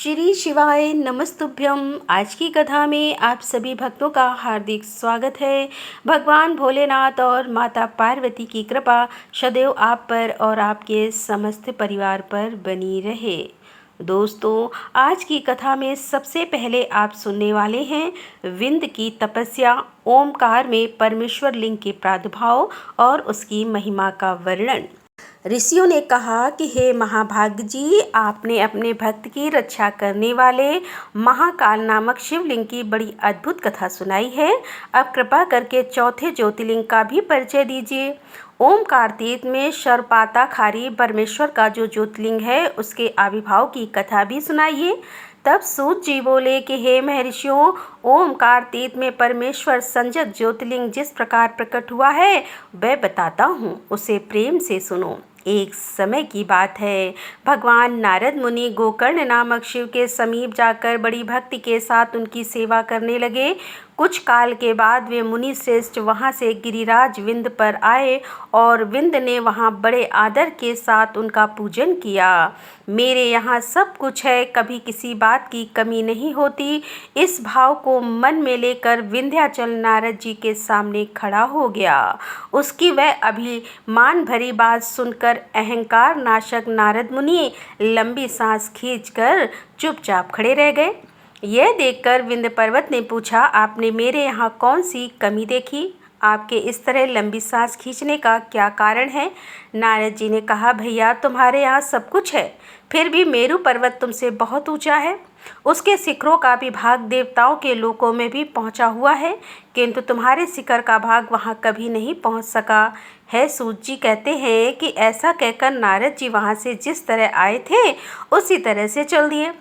श्री शिवाय नमस्तुभ्यम। आज की कथा में आप सभी भक्तों का हार्दिक स्वागत है। भगवान भोलेनाथ और माता पार्वती की कृपा सदैव आप पर और आपके समस्त परिवार पर बनी रहे। दोस्तों, आज की कथा में सबसे पहले आप सुनने वाले हैं विंध्य की तपस्या, ओमकार में परमेश्वर लिंग के प्रादुर्भाव और उसकी महिमा का वर्णन। ऋषियों ने कहा कि हे महाभाग जी, आपने अपने भक्त की रक्षा करने वाले महाकाल नामक शिवलिंग की बड़ी अद्भुत कथा सुनाई है। अब कृपा करके चौथे ज्योतिर्लिंग का भी परिचय दीजिए। ओमकार तीर्थ में सर्वपाताखारी परमेश्वर का जो ज्योतिर्लिंग है उसके आविर्भाव की कथा भी सुनाइए। तब सूत जी बोले कि हे महर्षियों, ओमकार तीर्थ में परमेश्वर संजक ज्योतिर्लिंग जिस प्रकार प्रकट हुआ है वह बताता हूँ, उसे प्रेम से सुनो। एक समय की बात है, भगवान नारद मुनि गोकर्ण नामक शिव के समीप जाकर बड़ी भक्ति के साथ उनकी सेवा करने लगे। कुछ काल के बाद वे मुनि श्रेष्ठ वहाँ से गिरिराज विंध्य पर आए और विंध्य ने वहाँ बड़े आदर के साथ उनका पूजन किया। मेरे यहाँ सब कुछ है, कभी किसी बात की कमी नहीं होती। इस भाव को मन में लेकर विंध्याचल नारद जी के सामने खड़ा हो गया। उसकी वह अभिमान भरी बात सुनकर अहंकार नाशक नारद मुनि लंबी सांस खींचकर चुपचाप खड़े रह गए। यह देखकर विंध्य पर्वत ने पूछा, आपने मेरे यहाँ कौन सी कमी देखी? आपके इस तरह लंबी सांस खींचने का क्या कारण है? नारद जी ने कहा, भैया तुम्हारे यहाँ सब कुछ है, फिर भी मेरू पर्वत तुमसे बहुत ऊंचा है। उसके शिखरों का भी भाग देवताओं के लोकों में भी पहुंचा हुआ है, किंतु तुम्हारे शिखर का भाग वहां कभी नहीं पहुंच सका है। सूत जी कहते हैं कि ऐसा कहकर नारद जी वहां से जिस तरह आए थे उसी तरह से चल दिए,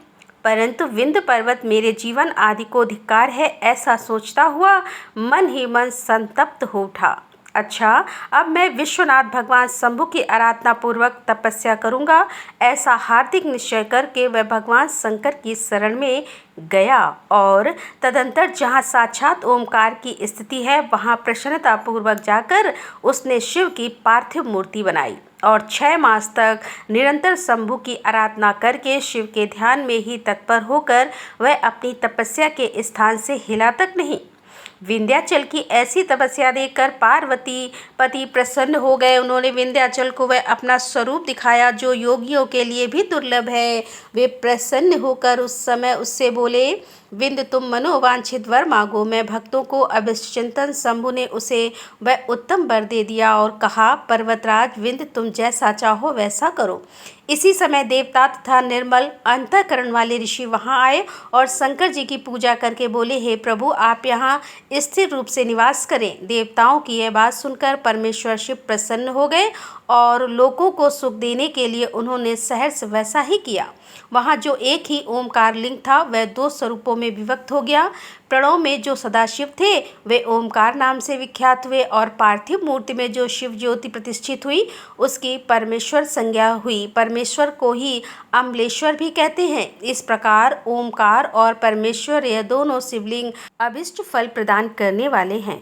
परंतु विंध्य पर्वत मेरे जीवन आदि को धिक्कार है ऐसा सोचता हुआ मन ही मन संतप्त हो उठा। अच्छा, अब मैं विश्वनाथ भगवान शंभु की आराधना पूर्वक तपस्या करूंगा, ऐसा हार्दिक निश्चय करके वह भगवान शंकर की शरण में गया और तदंतर जहाँ साक्षात ओमकार की स्थिति है वहाँ प्रसन्नता पूर्वक जाकर उसने शिव की पार्थिव मूर्ति बनाई और 6 मास तक निरंतर शंभु की आराधना करके शिव के ध्यान में ही तत्पर होकर वह अपनी तपस्या के स्थान से हिला तक नहीं। विंध्याचल की ऐसी तपस्या देखकर पार्वती पति प्रसन्न हो गए। उन्होंने विंध्याचल को वह अपना स्वरूप दिखाया जो योगियों के लिए भी दुर्लभ है। वे प्रसन्न होकर उस समय उससे बोले, विंध्य तुम मनोवांछित वर मांगो। मैं भक्तों को अभिचिंतन शंभु ने उसे वह उत्तम वर दे दिया और कहा, पर्वतराज विंध्य तुम जैसा चाहो वैसा करो। इसी समय देवता तथा निर्मल अंतःकरण वाले ऋषि वहां आए और शंकर जी की पूजा करके बोले, हे प्रभु आप यहाँ स्थिर रूप से निवास करें। देवताओं की यह बात सुनकर परमेश्वर शिव प्रसन्न हो गए और लोगों को सुख देने के लिए उन्होंने सहर्ष वैसा ही किया। वहाँ जो एक ही ओमकार लिंग था वह 2 स्वरूपों में विभक्त हो गया। प्रणव में जो सदाशिव थे वे ओमकार नाम से विख्यात हुए और पार्थिव मूर्ति में जो शिव ज्योति प्रतिष्ठित हुई उसकी परमेश्वर संज्ञा हुई। परमेश्वर को ही अम्लेश्वर भी कहते हैं। इस प्रकार ओमकार और परमेश्वर यह दोनों शिवलिंग अभिष्ट फल प्रदान करने वाले हैं।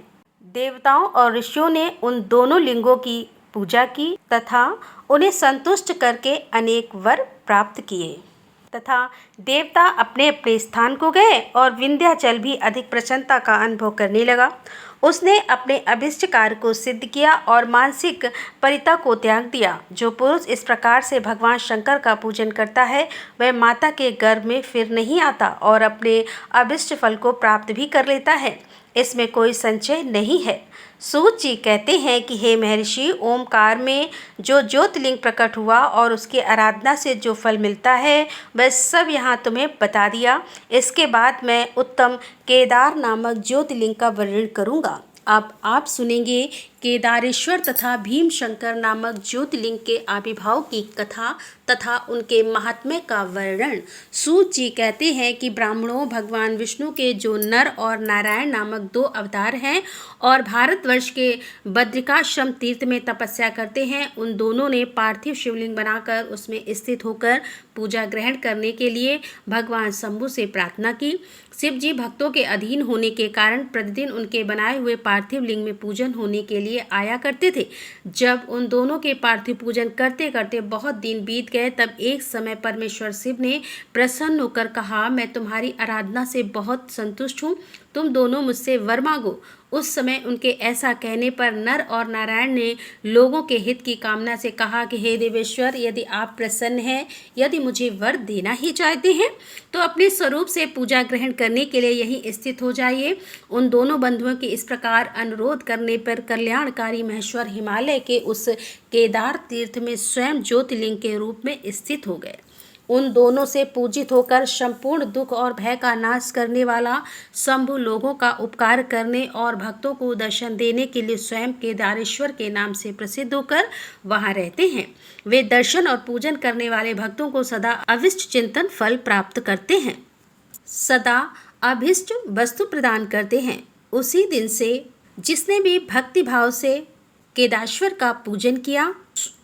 देवताओं और ऋषियों ने उन दोनों लिंगों की पूजा की तथा उन्हें संतुष्ट करके अनेक वर प्राप्त किए तथा देवता अपने अपने स्थान को गए और विंध्याचल भी अधिक प्रसन्नता का अनुभव करने लगा। उसने अपने अभिष्ट कार्य को सिद्ध किया और मानसिक परिता को त्याग दिया। जो पुरुष इस प्रकार से भगवान शंकर का पूजन करता है वह माता के गर्भ में फिर नहीं आता और अपने अभिष्ट फल को प्राप्त भी कर लेता है, इसमें कोई संशय नहीं है। सूत जी कहते हैं कि हे महर्षि, ओमकार में जो ज्योतिर्लिंग प्रकट हुआ और उसकी आराधना से जो फल मिलता है वह सब यहाँ तुम्हें बता दिया। इसके बाद मैं उत्तम केदार नामक ज्योतिर्लिंग का वर्णन करूँगा। अब आप सुनेंगे केदारेश्वर तथा भीमशंकर नामक ज्योतिर्लिंग के आविर्भाव की कथा तथा उनके महात्म्य का वर्णन। सूत जी कहते हैं कि ब्राह्मणों भगवान विष्णु के जो नर और नारायण नामक 2 अवतार हैं और भारतवर्ष के बद्रिकाश्रम तीर्थ में तपस्या करते हैं, उन दोनों ने पार्थिव शिवलिंग बनाकर उसमें स्थित होकर पूजा ग्रहण करने के लिए भगवान शंभु से प्रार्थना की। शिव जी भक्तों के अधीन होने के कारण प्रतिदिन उनके बनाए हुए पार्थिव लिंग में पूजन होने के लिए लिए आया करते थे। जब उन दोनों के पार्थिव पूजन करते करते बहुत दिन बीत गए, तब एक समय परमेश्वर शिव ने प्रसन्न होकर कहा, मैं तुम्हारी आराधना से बहुत संतुष्ट हूँ, तुम दोनों मुझसे वर मांगो। उस समय उनके ऐसा कहने पर नर और नारायण ने लोगों के हित की कामना से कहा कि हे देवेश्वर, यदि आप प्रसन्न हैं, यदि मुझे वर देना ही चाहते हैं तो अपने स्वरूप से पूजा ग्रहण करने के लिए यहीं स्थित हो जाइए। उन दोनों बंधुओं के इस प्रकार अनुरोध करने पर कल्याणकारी महेश्वर हिमालय के उस केदार तीर्थ में स्वयं ज्योतिर्लिंग के रूप में स्थित हो गए। उन दोनों से पूजित होकर संपूर्ण दुख और भय का नाश करने वाला शंभु लोगों का उपकार करने और भक्तों को दर्शन देने के लिए स्वयं केदारेश्वर के नाम से प्रसिद्ध होकर वहां रहते हैं। वे दर्शन और पूजन करने वाले भक्तों को सदा अभिष्ट चिंतन फल प्राप्त करते हैं, सदा अभिष्ट वस्तु प्रदान करते हैं। उसी दिन से जिसने भी भक्ति भाव से केदारेश्वर का पूजन किया,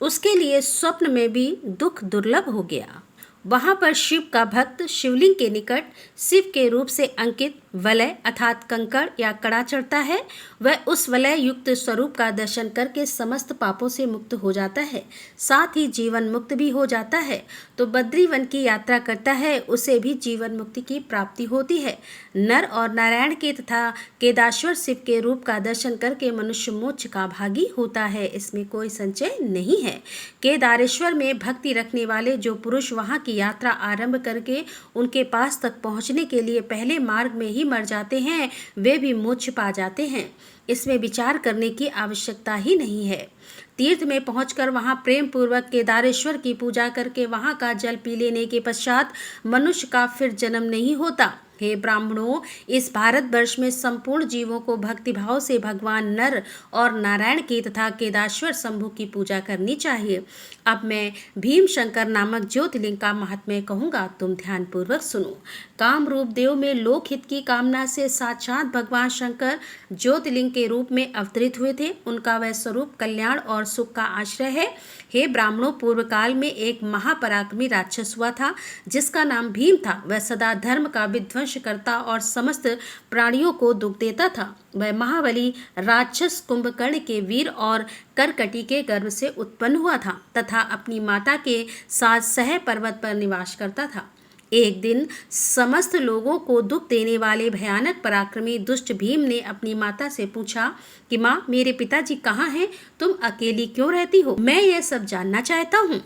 उसके लिए स्वप्न में भी दुख दुर्लभ हो गया। वहां पर शिव का भक्त शिवलिंग के निकट शिव के रूप से अंकित वलय अर्थात कंकड़ या कड़ा चढ़ता है। वह उस वलय युक्त स्वरूप का दर्शन करके समस्त पापों से मुक्त हो जाता है, साथ ही जीवन मुक्त भी हो जाता है। तो बद्रीवन की यात्रा करता है, उसे भी जीवन मुक्ति की प्राप्ति होती है। नर और नारायण के तथा केदारेश्वर शिव के रूप का दर्शन करके मनुष्य मोक्ष का भागी होता है, इसमें कोई संशय नहीं है। केदारेश्वर में भक्ति रखने वाले जो पुरुष वहां की यात्रा आरंभ करके उनके पास तक पहुंचने के लिए पहले मार्ग में ही मर जाते हैं, वे भी मोक्ष पा जाते हैं। इसमें विचार करने की आवश्यकता ही नहीं है। तीर्थ में पहुंचकर वहां प्रेम पूर्वक केदारेश्वर की पूजा करके वहां का जल पी लेने के पश्चात मनुष्य का फिर जन्म नहीं होता। हे ब्राह्मणों, इस भारतवर्ष में संपूर्ण जीवों को भक्तिभाव से भगवान नर और नारायण की तथा केदारेश्वर शंभु की पूजा करनी चाहिए। अब मैं भीम शंकर नामक ज्योतिर्लिंग का महात्म्य कहूँगा, तुम ध्यानपूर्वक सुनो। काम रूप देव में लोकहित की कामना से साक्षात भगवान शंकर ज्योतिर्लिंग के रूप में अवतरित हुए थे। उनका वह स्वरूप कल्याण और सुख का आश्रय है। हे ब्राह्मणों, पूर्व काल में एक महापराक्रमी राक्षस हुआ था जिसका नाम भीम था। वह सदा धर्म का विध्वंस करता और समस्त प्राणियों को दुख देता था। वह महाबली राक्षस कुंभकर्ण के वीर और करकटी के गर्भ से उत्पन्न हुआ था तथा अपनी माता के साथ सह पर्वत पर निवास करता था। एक दिन समस्त लोगों को दुख देने वाले भयानक पराक्रमी दुष्ट भीम ने अपनी माता से पूछा कि माँ, मेरे पिताजी कहाँ हैं? तुम अकेली क्यों रहती हो? मैं यह सब जानना चाहता हूँ,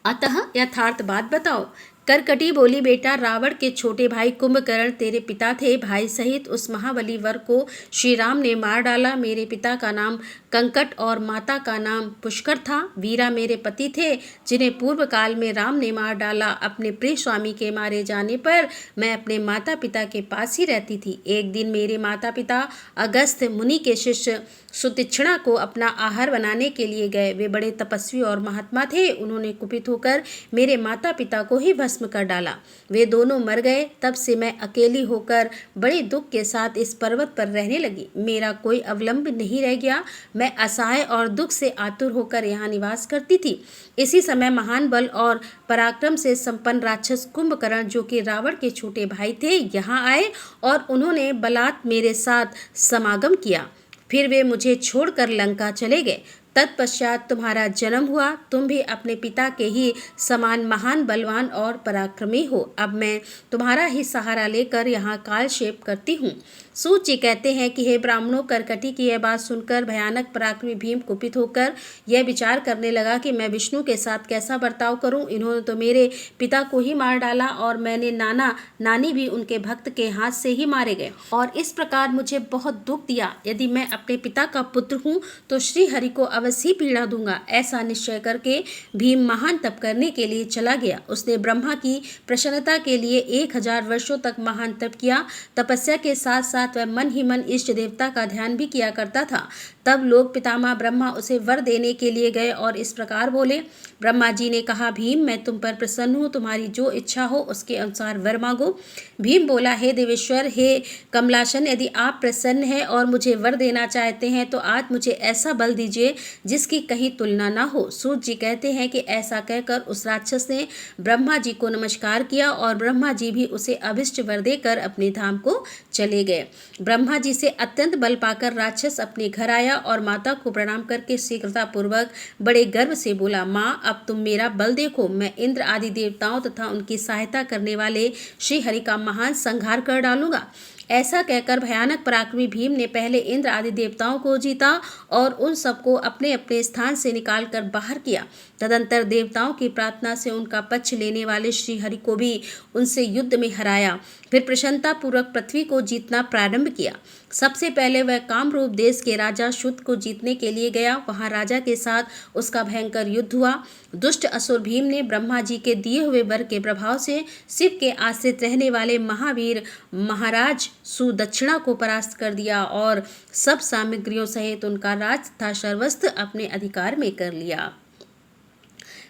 अतः यथार्थ बात बताओ। करकटी बोली, बेटा, रावण के छोटे भाई कुंभकर्ण तेरे पिता थे। भाई सहित उस महाबली वर को श्री राम ने मार डाला। मेरे पिता का नाम कंकट और माता का नाम पुष्कर था। वीरा मेरे पति थे जिन्हें पूर्व काल में राम ने मार डाला। अपने प्रिय स्वामी के मारे जाने पर मैं अपने माता पिता के पास ही रहती थी। एक दिन मेरे माता पिता अगस्त्य मुनि के शिष्य सुतीक्ष्णा को अपना आहार बनाने के लिए गए। वे बड़े तपस्वी और महात्मा थे। उन्होंने कुपित होकर मेरे माता पिता को ही भस्म कर डाला। वे दोनों मर गए। तब से मैं अकेली होकर बड़े दुख के साथ इस पर्वत पर रहने लगी। मेरा कोई अवलंब नहीं रह गया। मैं असहाय और दुख से आतुर होकर यहाँ निवास करती थी। इसी समय महान बल और पराक्रम से संपन्न राक्षस कुंभकर्ण, जो कि रावण के छोटे भाई थे, यहाँ आए और उन्होंने बलात् मेरे साथ समागम किया। फिर वे मुझे छोड़कर लंका चले गए। तत्पश्चात तुम्हारा जन्म हुआ। तुम भी अपने पिता के ही समान महान बलवान और पराक्रमी हो। अब मैं तुम्हारा ही सहारा लेकर यहाँ कालक्षेप करती हूँ। सूत जी कहते हैं कि हे ब्राह्मणों, करकटी की यह बात सुनकर भयानक पराक्रमी भीम कुपित होकर यह विचार करने लगा कि मैं विष्णु के साथ कैसा बर्ताव करूं। इन्होंने तो मेरे पिता को ही मार डाला और मैंने नाना नानी भी उनके भक्त के हाथ से ही मारे गए और इस प्रकार मुझे बहुत दुख दिया। यदि मैं अपने पिता का पुत्र हूँ तो श्री हरि को अवश्य पीड़ा दूंगा। ऐसा निश्चय करके भीम महान तप करने के लिए चला गया। उसने ब्रह्मा की प्रसन्नता के लिए 1000 वर्षों तक महान तप किया। तपस्या के साथ साथ वह मन ही मन इष्ट देवता का ध्यान भी किया करता था। तब लोक पितामह ब्रह्मा उसे वर देने के लिए गए और इस प्रकार बोले। ब्रह्मा जी ने कहा, भीम, मैं तुम पर प्रसन्न हूँ। तुम्हारी जो इच्छा हो उसके अनुसार वर मांगो। भीम बोला, हे देवेश्वर, हे कमलासन, यदि आप प्रसन्न हैं और मुझे वर देना चाहते हैं तो आज मुझे ऐसा बल दीजिए जिसकी कहीं तुलना ना हो। सूत जी कहते हैं कि ऐसा कहकर उस राक्षस ने ब्रह्मा जी को नमस्कार किया और ब्रह्मा जी भी उसे अभिष्ट वर देकर अपने धाम को चले गए। ब्रह्मा जी से अत्यंत बल पाकर राक्षस अपने घर आया और माता को प्रणाम करके शीघ्रतापूर्वक बड़े गर्व से बोला, माँ अब तुम मेरा बल देखो, मैं इंद्र आदि देवताओं तथा उनकी सहायता करने वाले श्री हरि का महान संहार कर डालूंगा। ऐसा कहकर भयानक पराक्रमी भीम ने पहले इंद्र आदि देवताओं को जीता और उन सबको अपने अपने स्थान से निकालकर बाहर किया। तदंतर देवताओं की प्रार्थना से उनका पक्ष लेने वाले श्री हरि को भी उनसे युद्ध में हराया। फिर प्रसन्नता पूर्वक पृथ्वी को जीतना प्रारंभ किया। सबसे पहले वह कामरूप देश के राजा शुद्ध को जीतने के लिए गया। वहां राजा के साथ उसका भयंकर युद्ध हुआ। दुष्ट असुर भीम ने ब्रह्मा जी के दिए हुए वर के प्रभाव से शिव के आश्रित रहने वाले महावीर महाराज सुदक्षिणा को परास्त कर दिया और सब सामग्रियों सहित उनका राज तथा सर्वस्व अपने अधिकार में कर लिया।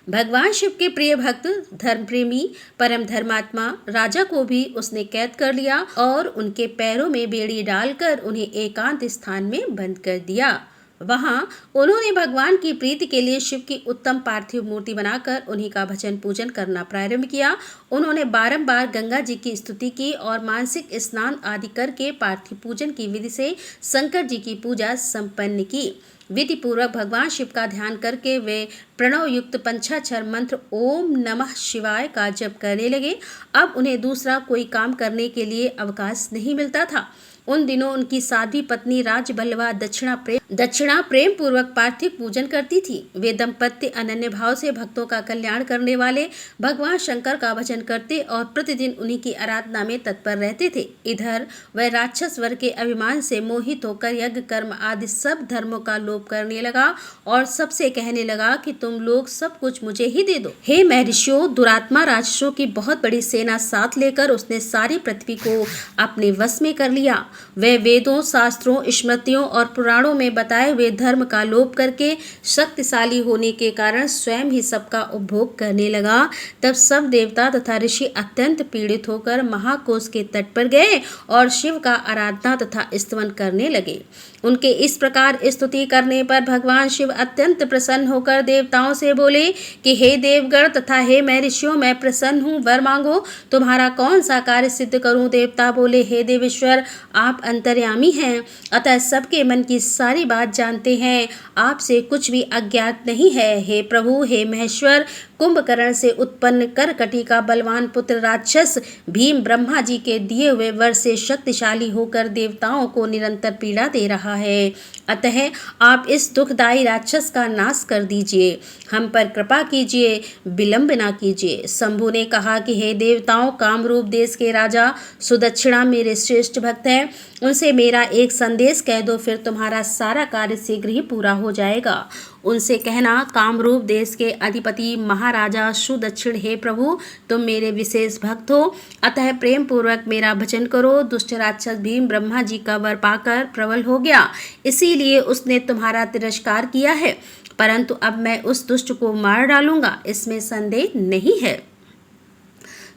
भगवान शिव के प्रिय भक्त धर्मप्रेमी परम धर्मात्मा राजा को भी उसने कैद कर लिया और उनके पैरों में बेड़ी डालकर उन्हें एकांत स्थान में बंद कर दिया। वहां उन्होंने भगवान की प्रीति के लिए शिव की उत्तम पार्थिव मूर्ति बनाकर उन्हीं का भजन पूजन करना प्रारंभ किया। उन्होंने बारंबार गंगा जी की स्तुति की और मानसिक स्नान आदि करके पार्थिव पूजन की विधि से शंकर जी की पूजा संपन्न की। विधि पूर्वक भगवान शिव का ध्यान करके वे प्रणव युक्त पंचाक्षर मंत्र ओम नमः शिवाय का जप करने लगे। अब उन्हें दूसरा कोई काम करने के लिए अवकाश नहीं मिलता था। उन दिनों उनकी साध्वी पत्नी राजबल्लभा दक्षिणा प्रेम पूर्वक पार्थिव पूजन करती थी। वे दंपत्ति अनन्य भाव से भक्तों का कल्याण करने वाले भगवान शंकर का भजन करते और प्रतिदिन उन्हीं की आराधना में तत्पर रहते थे। इधर वह राक्षस वर के अभिमान से मोहित होकर यज्ञ कर्म आदि सब धर्मों का लोप करने लगा और सबसे कहने लगा कि तुम लोग सब कुछ मुझे ही दे दो। हे महर्षियों, दुरात्मा राक्षसों की बहुत बड़ी सेना साथ लेकर उसने सारी पृथ्वी को अपने वश में कर लिया। वह वेदों, शास्त्रों, स्मृतियों और पुराणों में बताए हुए धर्म का लोप करके शक्तिशाली होने के कारण स्वयं ही सबका उपभोग करने लगा। तब सब देवता तथा ऋषि अत्यंत पीड़ित होकर महाकोश के तट पर गए और शिव का आराधना तथा स्तवन करने लगे। उनके इस प्रकार स्तुति करने पर भगवान शिव अत्यंत प्रसन्न होकर देवताओं से बोले कि हे देवगण तथा हे महर्षियों, मैं प्रसन्न हूँ, वर मांगो, तुम्हारा कौन सा कार्य सिद्ध करूँ। देवता बोले, हे देवेश्वर, आप अंतर्यामी हैं, अतः सबके मन की सारी बात जानते हैं, आपसे कुछ भी अज्ञात नहीं है। हे प्रभु, हे महेश्वर, कुंभकर्ण से उत्पन्न करकटी का बलवान पुत्र राक्षस भीम ब्रह्मा जी के दिए हुए वर से शक्तिशाली होकर देवताओं को निरंतर पीड़ा दे रहा है। अतः आप इस दुखदायी राक्षस का नाश कर दीजिए, हम पर कृपा कीजिए, विलंब ना कीजिए। शंभु ने कहा कि हे देवताओं, कामरूप देश के राजा सुदक्षिणा मेरे श्रेष्ठ भक्त हैं, उनसे मेरा एक संदेश कह दो, फिर तुम्हारा सारा कार्य शीघ्र ही पूरा हो जाएगा। उनसे कहना, कामरूप देश के अधिपति महाराजा सुदक्षिण, हे प्रभु, तुम मेरे विशेष भक्त हो, अतः प्रेम पूर्वक मेरा भजन करो। दुष्ट राक्षस भीम ब्रह्मा जी का वर पाकर प्रबल हो गया, इसीलिए उसने तुम्हारा तिरस्कार किया है, परंतु अब मैं उस दुष्ट को मार डालूंगा, इसमें संदेह नहीं है।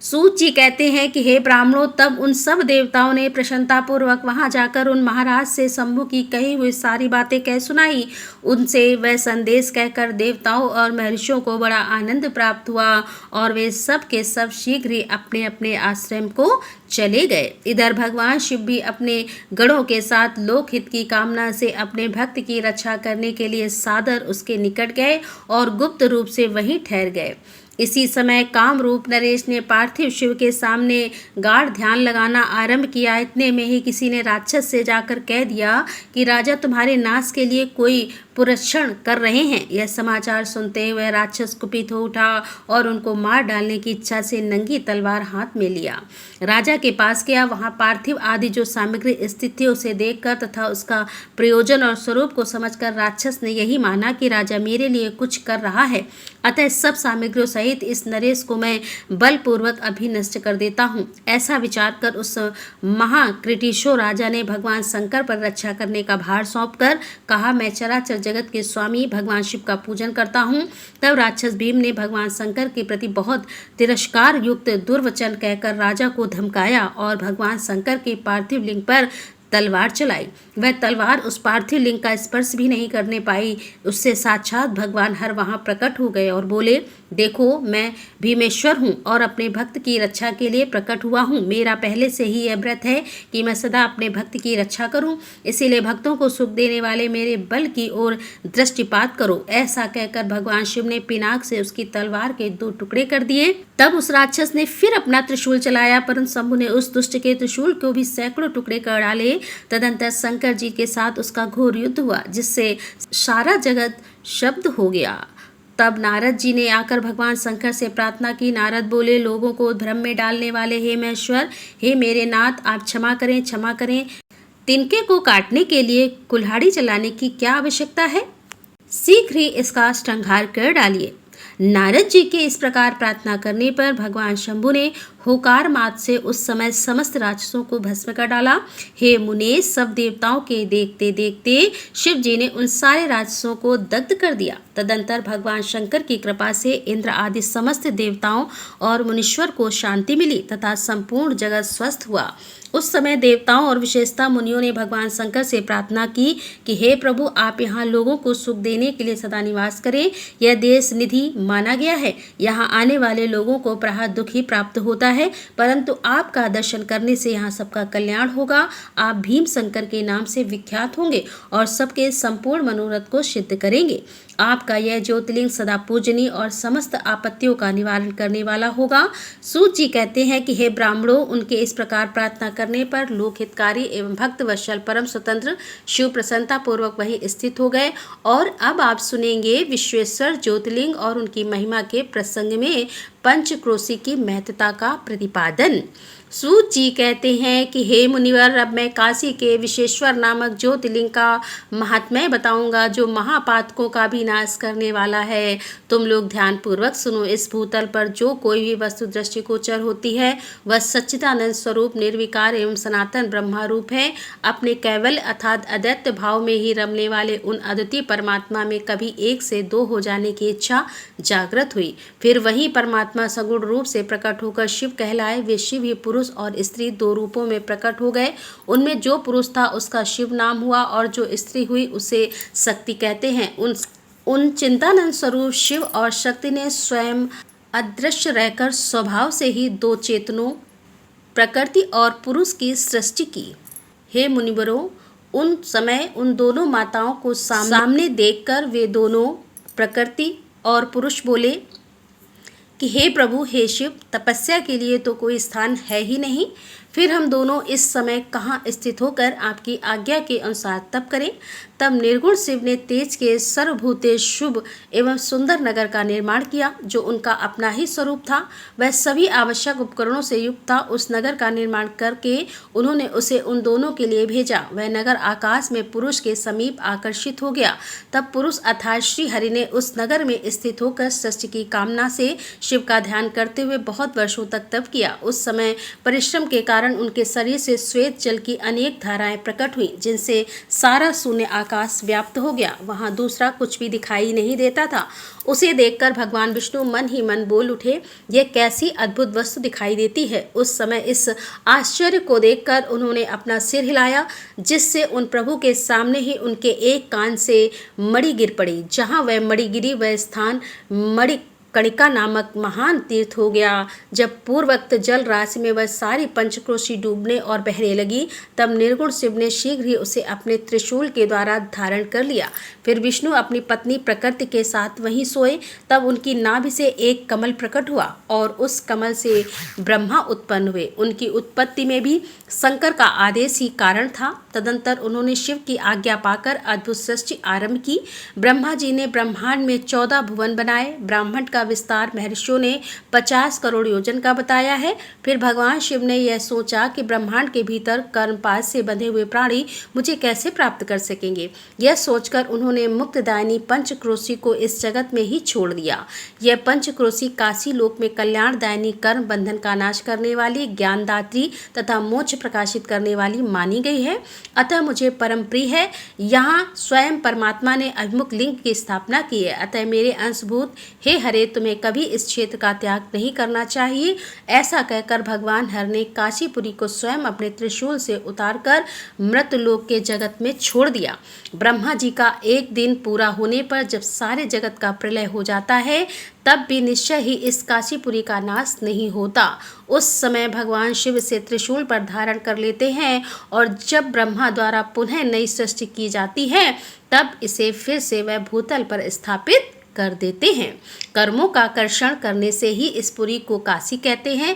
सूत जी कहते हैं कि हे ब्राह्मणों, तब उन सब देवताओं ने प्रसन्नतापूर्वक वहां जाकर उन महाराज से शंभु की कही हुई सारी बातें कह सुनाई। उनसे वह संदेश कहकर देवताओं और महर्षियों को बड़ा आनंद प्राप्त हुआ और वे सब के सब शीघ्र ही अपने अपने आश्रम को चले गए। इधर भगवान शिव भी अपने गणों के साथ लोकहित की कामना से अपने भक्त की रक्षा करने के लिए सादर उसके निकट गए और गुप्त रूप से वहीं ठहर गए। इसी समय कामरूप नरेश ने पार्थिव शिव के सामने गाढ़ ध्यान लगाना आरंभ किया। इतने में ही किसी ने राक्षस से जाकर कह दिया कि राजा तुम्हारे नाश के लिए कोई पुरस्करण कर रहे हैं। यह समाचार सुनते हुए राक्षस कुपित हो उठा और उनको मार डालने की इच्छा से नंगी तलवार हाथ में लिया राजा के पास गया। वहां पार्थिव आदि जो सामग्री स्थित थी उसे देखकर तथा उसका प्रयोजन और स्वरूप को समझकर राक्षस ने यही माना कि राजा मेरे लिए कुछ कर रहा है, अतः सब सामग्रियों सहित इस नरेश को मैं बलपूर्वक अभी नष्ट कर देता हूँ। ऐसा विचार कर उस महाकृटिशो राजा ने भगवान शंकर पर रक्षा करने का भार सौंपकर कहा, मैं चराचर जगत के स्वामी भगवान शिव का पूजन करता हूँ। तब राक्षस भीम ने भगवान शंकर के प्रति बहुत तिरस्कार युक्त दुर्वचन कहकर राजा को धमकाया और भगवान शंकर के पार्थिव लिंग पर तलवार चलाई। वह तलवार उस पार्थिव लिंग का स्पर्श भी नहीं करने पाई। उससे साक्षात भगवान हर वहां प्रकट हो गए और बोले, देखो मैं भीमेश्वर हूँ और अपने भक्त की रक्षा के लिए प्रकट हुआ हूँ। मेरा पहले से ही यह व्रत है कि मैं सदा अपने भक्त की रक्षा करूँ, इसीलिए भक्तों को सुख देने वाले मेरे बल की ओर दृष्टिपात करो। ऐसा कहकर भगवान शिव ने पिनाक से उसकी तलवार के 2 टुकड़े कर दिए। तब उस राक्षस ने फिर अपना त्रिशूल चलाया, परंतु शंभु ने उस दुष्ट के त्रिशूल को भी सैकड़ों टुकड़े कर डाले। तदंतर शंकर जी के साथ उसका घोर युद्ध हुआ, जिससे सारा जगत शब्द हो गया। तब नारद जी ने आकर भगवान शंकर से प्रार्थना की। नारद बोले, लोगों को भ्रम में डालने वाले हे महेश्वर, हे मेरे नाथ, आप क्षमा करें, क्षमा करें। तिनके को काटने के लिए कुल्हाड़ी चलाने की क्या आवश्यकता है? शीघ्र ही इसका संहार कर डालिए। नारद जी के इस प्रकार प्रार्थना करने पर भगवान शंभु ने होकार मात से उस समय समस्त राक्षसों को भस्म कर डाला। हे मुने, सब देवताओं के देखते देखते शिव जी ने उन सारे राक्षसों को दग्ध कर दिया। तदंतर भगवान शंकर की कृपा से इंद्र आदि समस्त देवताओं और मुनीश्वर को शांति मिली तथा संपूर्ण जगत स्वस्थ हुआ। उस समय देवताओं और विशेषता मुनियों ने भगवान शंकर से प्रार्थना की कि हे प्रभु, आप यहाँ लोगों को सुख देने के लिए सदा निवास करें। यह देश निधि माना गया है, यहाँ आने वाले लोगों को प्रायः दुख ही प्राप्त होता है, परंतु आपका दर्शन करने से यहाँ सबका कल्याण होगा। आप भीम शंकर के नाम से विख्यात होंगे और सबके संपूर्ण मनोरथ को सिद्ध करेंगे। आपका यह ज्योतिर्लिंग सदा पूजनीय और समस्त आपत्तियों का निवारण करने वाला होगा। सूत जी कहते हैं कि हे ब्राह्मणों, उनके इस प्रकार प्रार्थना करने पर लोक हितकारी एवं भक्त वत्सल परम स्वतंत्र शिव प्रसन्नता पूर्वक वहीं स्थित हो गए। और अब आप सुनेंगे विश्वेश्वर ज्योतिर्लिंग और उनकी महिमा के प्रसंग में पंचक्रोशी की महत्ता का प्रतिपादन। सूत जी कहते हैं कि हे मुनिवर, अब मैं काशी के विश्वेश्वर नामक ज्योतिर्लिंग का महात्म्य बताऊंगा, जो महापातकों का भी नाश करने वाला है। तुम लोग ध्यान पूर्वक सुनो। इस भूतल पर जो कोई भी वस्तु दृष्टिगोचर होती है वह सच्चिदानंद स्वरूप निर्विकार एवं सनातन ब्रह्मा रूप है। अपने कैवल्य अर्थात अद्वैत भाव में ही रमने वाले उन अद्वितीय परमात्मा में कभी 1 से 2 हो जाने की इच्छा जागृत हुई। फिर वही परमात्मा सगुण रूप से प्रकट होकर शिव कहलाए। वे शिव ही पुरुष और स्त्री 2 रूपों में प्रकट हो गए। उनमें जो पुरुष था उसका शिव नाम हुआ और जो स्त्री हुई उसे शक्ति कहते हैं। उन चिंतानंद स्वरूप शिव और शक्ति ने स्वयं अदृश्य रहकर स्वभाव से ही 2 चेतनों प्रकृति और पुरुष की सृष्टि की। हे मुनिवरों, उन समय उन दोनों माताओं को सामने देखकर वे दोनों प्रकृति और पुरुष बोले कि हे प्रभु, हे शिव, तपस्या के लिए तो कोई स्थान है ही नहीं। फिर हम दोनों इस समय कहाँ स्थित होकर आपकी आज्ञा के अनुसार तप करें। तब निर्गुण शिव ने तेज के सर्वभूते शुभ एवं सुंदर नगर का निर्माण किया, जो उनका अपना ही स्वरूप था। वह सभी आवश्यक उपकरणों से युक्त था। उस नगर का निर्माण करके उन्होंने उसे उन दोनों के लिए भेजा। वह नगर आकाश में पुरुष के समीप आकर्षित हो गया। तब पुरुष अर्थात श्री हरि ने उस नगर में स्थित होकर सृष्टि की कामना से शिव का ध्यान करते हुए बहुत वर्षों तक तप किया। उस समय परिश्रम के कारण उनके शरीर से श्वेत जल की अनेक धाराएं प्रकट हुई, जिनसे सारा शून्य आकाश व्याप्त हो गया। वहां दूसरा कुछ भी दिखाई नहीं देता था। उसे देखकर भगवान विष्णु मन ही मन बोल उठे, यह कैसी अद्भुत वस्तु दिखाई देती है। उस समय इस आश्चर्य को देखकर उन्होंने अपना सिर हिलाया, जिससे उन प्रभु के सामने ही उनके एक कान से मणि गिर पड़ी। जहाँ वह मणि गिरी वह स्थान मणि कणिका नामक महान तीर्थ हो गया। जब पूर्वोक्त जल राशि में वह सारी पंचक्रोशी डूबने और बहने लगी, तब निर्गुण शिव ने शीघ्र ही उसे अपने त्रिशूल के द्वारा धारण कर लिया। फिर विष्णु अपनी पत्नी प्रकृति के साथ वहीं सोए। तब उनकी नाभि से एक कमल प्रकट हुआ और उस कमल से ब्रह्मा उत्पन्न हुए। उनकी उत्पत्ति में भी शंकर का आदेश ही कारण था। तदंतर उन्होंने शिव की आज्ञा पाकर अद्भुत सृष्टि आरंभ की। ब्रह्मा जी ने ब्रह्मांड में 14 भुवन बनाए। ब्राह्मण का विस्तार महर्षियों ने 50 करोड़ योजन का बताया है। फिर भगवान शिव ने यह सोचा कि ब्रह्मांड के भीतर कर्मपाश से बंधे हुए प्राणी मुझे कैसे प्राप्त कर सकेंगे। यह सोचकर उन्होंने मुक्तदायिनी पंचक्रोशी को इस जगत में ही छोड़ दिया। यह पंचक्रोशी काशी लोक में कल्याणदायिनी, कर्म बंधन का नाश करने वाली, ज्ञानदात्री तथा मोक्ष प्रकाशित करने वाली मानी गई है। अतः मुझे परम प्रिय है। यहाँ स्वयं परमात्मा ने अभिमुख लिंग की स्थापना की है। अतः मेरे अंशभूत हे हरे, तुम्हें कभी इस क्षेत्र का त्याग नहीं करना चाहिए। ऐसा कहकर भगवान हर ने काशीपुरी को स्वयं अपने त्रिशूल से उतारकर मृतलोक के जगत में छोड़ दिया। ब्रह्मा जी का एक दिन पूरा होने पर जब सारे जगत का प्रलय हो जाता है, तब भी निश्चय ही इस काशीपुरी का नाश नहीं होता। उस समय भगवान शिव से त्रिशूल पर धारण कर लेते हैं और जब ब्रह्मा द्वारा पुनः नई सृष्टि की जाती है, तब इसे फिर से वह भूतल पर स्थापित कर देते हैं। कर्मों का कर्षण करने से ही इस पुरी को काशी कहते हैं।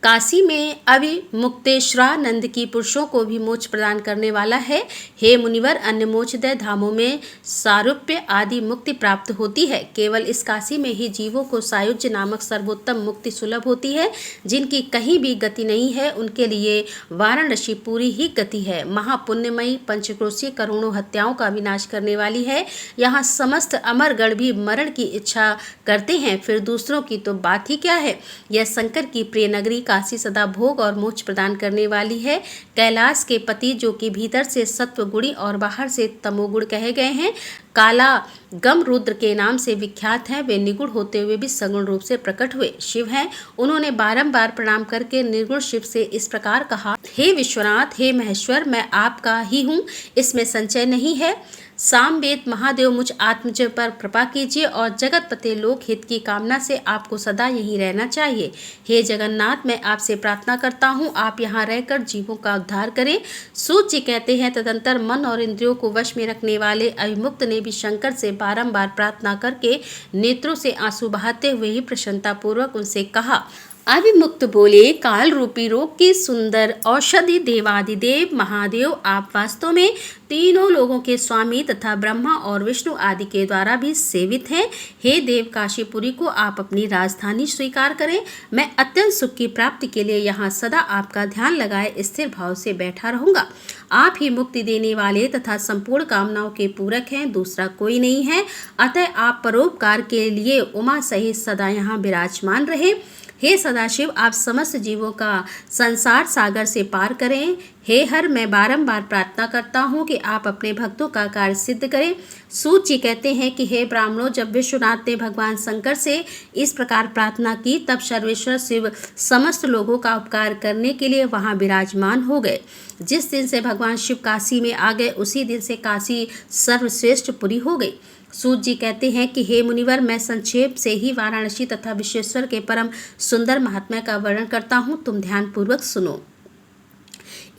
काशी में अविमुक्तेश्वरानंद की पुरुषों को भी मोक्ष प्रदान करने वाला है। हे मुनिवर, अन्य मोक्षदय धामों में सारूप्य आदि मुक्ति प्राप्त होती है, केवल इस काशी में ही जीवों को सायुज्य नामक सर्वोत्तम मुक्ति सुलभ होती है। जिनकी कहीं भी गति नहीं है, उनके लिए वाराणसी पूरी ही गति है। महापुण्यमयी पंचक्रोशीय करोड़ों हत्याओं का विनाश करने वाली है। यहाँ समस्त अमरगण भी मरण की इच्छा करते हैं, फिर दूसरों की तो बात ही क्या है। यह शंकर की प्रिय नगरी काशी सदा भोग और मोक्ष प्रदान करने वाली है। कैलाश के पति, जो कि भीतर से सत्वगुणी और बाहर से तमोगुण कहे गए हैं, काला गम रुद्र के नाम से विख्यात हैं। वे निगुण होते हुए भी सगुण रूप से प्रकट हुए शिव हैं। उन्होंने बारंबार प्रणाम करके निर्गुण शिव से इस प्रकार कहा, हे विश्वनाथ, हे महेश्वर, मैं आपका ही हूँ, इसमें संचय नहीं है। सामवेद महादेव, मुझ आत्मज पर कृपा कीजिए और जगत पते लोक हित की कामना से आपको सदा यहीं रहना चाहिए। हे जगन्नाथ, मैं आपसे प्रार्थना करता हूँ, आप यहाँ रहकर जीवों का उद्धार करें। सूत जी कहते हैं, तदंतर मन और इंद्रियों को वश में रखने वाले अभिमुक्त ने भी शंकर से बारंबार प्रार्थना करके नेत्रों से आंसू बहाते हुए ही प्रसन्नता पूर्वक उनसे कहा। अभिमुक्त बोले, काल रूपी रोग की सुंदर औषधि देवादिदेव महादेव, आप वास्तव में तीनों लोगों के स्वामी तथा ब्रह्मा और विष्णु आदि के द्वारा भी सेवित हैं। हे देव, काशीपुरी को आप अपनी राजधानी स्वीकार करें। मैं अत्यंत सुख की प्राप्ति के लिए यहाँ सदा आपका ध्यान लगाए स्थिर भाव से बैठा रहूंगा। आप ही मुक्ति देने वाले तथा संपूर्ण कामनाओं के पूरक हैं, दूसरा कोई नहीं है। अतः आप परोपकार के लिए उमा सहित सदा यहाँ विराजमान रहे। हे सदाशिव, आप समस्त जीवों का संसार सागर से पार करें। हे हर, मैं बारंबार प्रार्थना करता हूँ कि आप अपने भक्तों का कार्य सिद्ध करें। सूत जी कहते हैं कि हे ब्राह्मणों, जब विश्वनाथ ने भगवान शंकर से इस प्रकार प्रार्थना की, तब सर्वेश्वर शिव समस्त लोगों का उपकार करने के लिए वहाँ विराजमान हो गए। जिस दिन से भगवान शिव काशी में आ गए, उसी दिन से काशी सर्वश्रेष्ठ पुरी हो गई। सूत जी कहते हैं कि हे मुनिवर, मैं संक्षेप से ही वाराणसी तथा विश्वेश्वर के परम सुंदर महात्म्य का वर्णन करता हूँ, तुम ध्यान पूर्वक सुनो।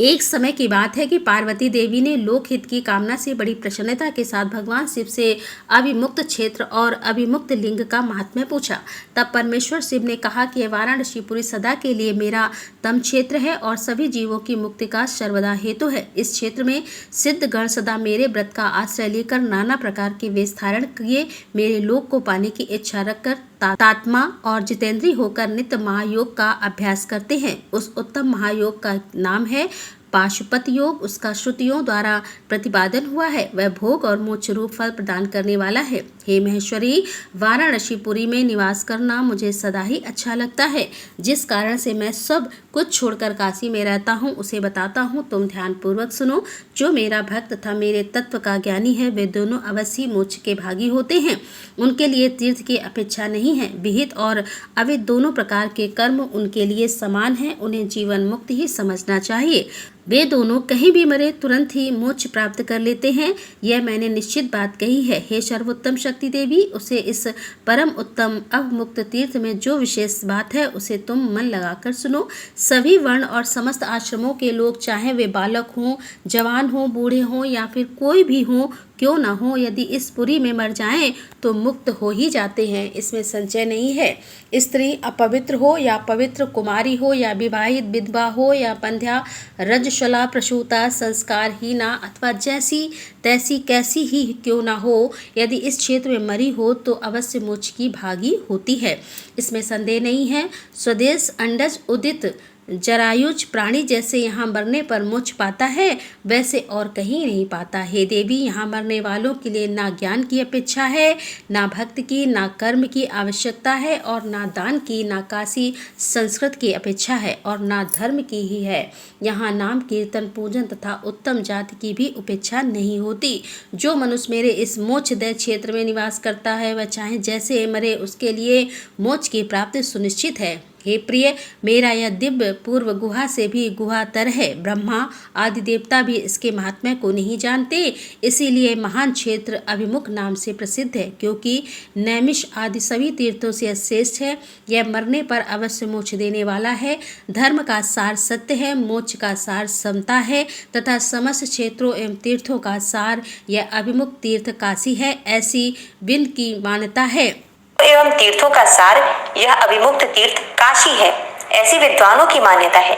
एक समय की बात है कि पार्वती देवी ने लोकहित की कामना से बड़ी प्रसन्नता के साथ भगवान शिव से अभिमुक्त क्षेत्र और अभिमुक्त लिंग का महात्म्य पूछा। तब परमेश्वर शिव ने कहा कि यह वाराणसीपुरी सदा के लिए मेरा तम क्षेत्र है और सभी जीवों की मुक्ति का सर्वदा हेतु है। इस क्षेत्र में सिद्ध गण सदा मेरे व्रत का आश्रय लेकर नाना प्रकार के वेश धारण किए मेरे लोक को पाने की इच्छा रखकर तात्मा और जितेंद्री होकर नित्य महायोग का अभ्यास करते हैं। उस उत्तम महायोग का नाम है पाशुपत योग। उसका श्रुतियों द्वारा प्रतिपादन हुआ है। वह भोग और मोक्ष रूप फल प्रदान करने वाला है। हे महेश्वरी, वाराणसीपुरी में निवास करना मुझे सदा ही अच्छा लगता है, जिस कारण से मैं सब कुछ छोड़कर काशी में रहता हूँ उसे बताता हूँ, तुम ध्यान पूर्वक सुनो। जो मेरा भक्त तथा मेरे तत्व का ज्ञानी है, वे दोनों अवश्य मोक्ष के भागी होते हैं। उनके लिए तीर्थ की अपेक्षा नहीं है। विहित और अविहित दोनों प्रकार के कर्म उनके लिए समान हैं। उन्हें जीवन मुक्त ही समझना चाहिए। वे दोनों कहीं भी मरे तुरंत ही मोक्ष प्राप्त कर लेते हैं। यह मैंने निश्चित बात कही है। हे सर्वोत्तम शक्ति देवी, उसे इस परम उत्तम अवमुक्त तीर्थ में जो विशेष बात है उसे तुम मन लगाकर सुनो। सभी वर्ण और समस्त आश्रमों के लोग, चाहे वे बालक हों, जवान हों, बूढ़े हों या फिर कोई भी हों क्यों ना हो, यदि इस पुरी में मर जाएं तो मुक्त हो ही जाते हैं, इसमें संशय नहीं है। स्त्री अपवित्र हो या पवित्र, कुमारी हो या विवाहित विधवा हो या पंध्या, रजस्वला, प्रसूता, संस्कारहीना अथवा जैसी तैसी कैसी ही क्यों ना हो, यदि इस क्षेत्र में मरी हो तो अवश्य मोक्ष की भागी होती है, इसमें संदेह नहीं है। स्वदेश अंडज उदित जरायुज प्राणी जैसे यहाँ मरने पर मोक्ष पाता है, वैसे और कहीं नहीं पाता। हे देवी, यहाँ मरने वालों के लिए ना ज्ञान की अपेक्षा है, ना भक्त की, ना कर्म की आवश्यकता है, और ना दान की, ना काशी संस्कृत की अपेक्षा है, और ना धर्म की ही है। यहाँ नाम कीर्तन पूजन तथा उत्तम जाति की भी उपेक्षा नहीं होती। जो मनुष्य मेरे इस मोक्षदय क्षेत्र में निवास करता है, वह चाहे जैसे मरे, उसके लिए मोक्ष की प्राप्ति सुनिश्चित है। हे प्रिय, मेरा यह दिव्य पूर्व गुहा से भी गुहातर है। ब्रह्मा आदि देवता भी इसके महात्म्य को नहीं जानते, इसीलिए महान क्षेत्र अभिमुख नाम से प्रसिद्ध है, क्योंकि नैमिष आदि सभी तीर्थों से श्रेष्ठ है। यह मरने पर अवश्य मोक्ष देने वाला है। धर्म का सार सत्य है, मोक्ष का सार समता है, तथा समस्त क्षेत्रों एवं तीर्थों का सार यह अभिमुख तीर्थ काशी है, ऐसी विंद की मान्यता है। एवं तीर्थों का सार यह अभिमुक्त तीर्थ काशी है, ऐसी विद्वानों की मान्यता है।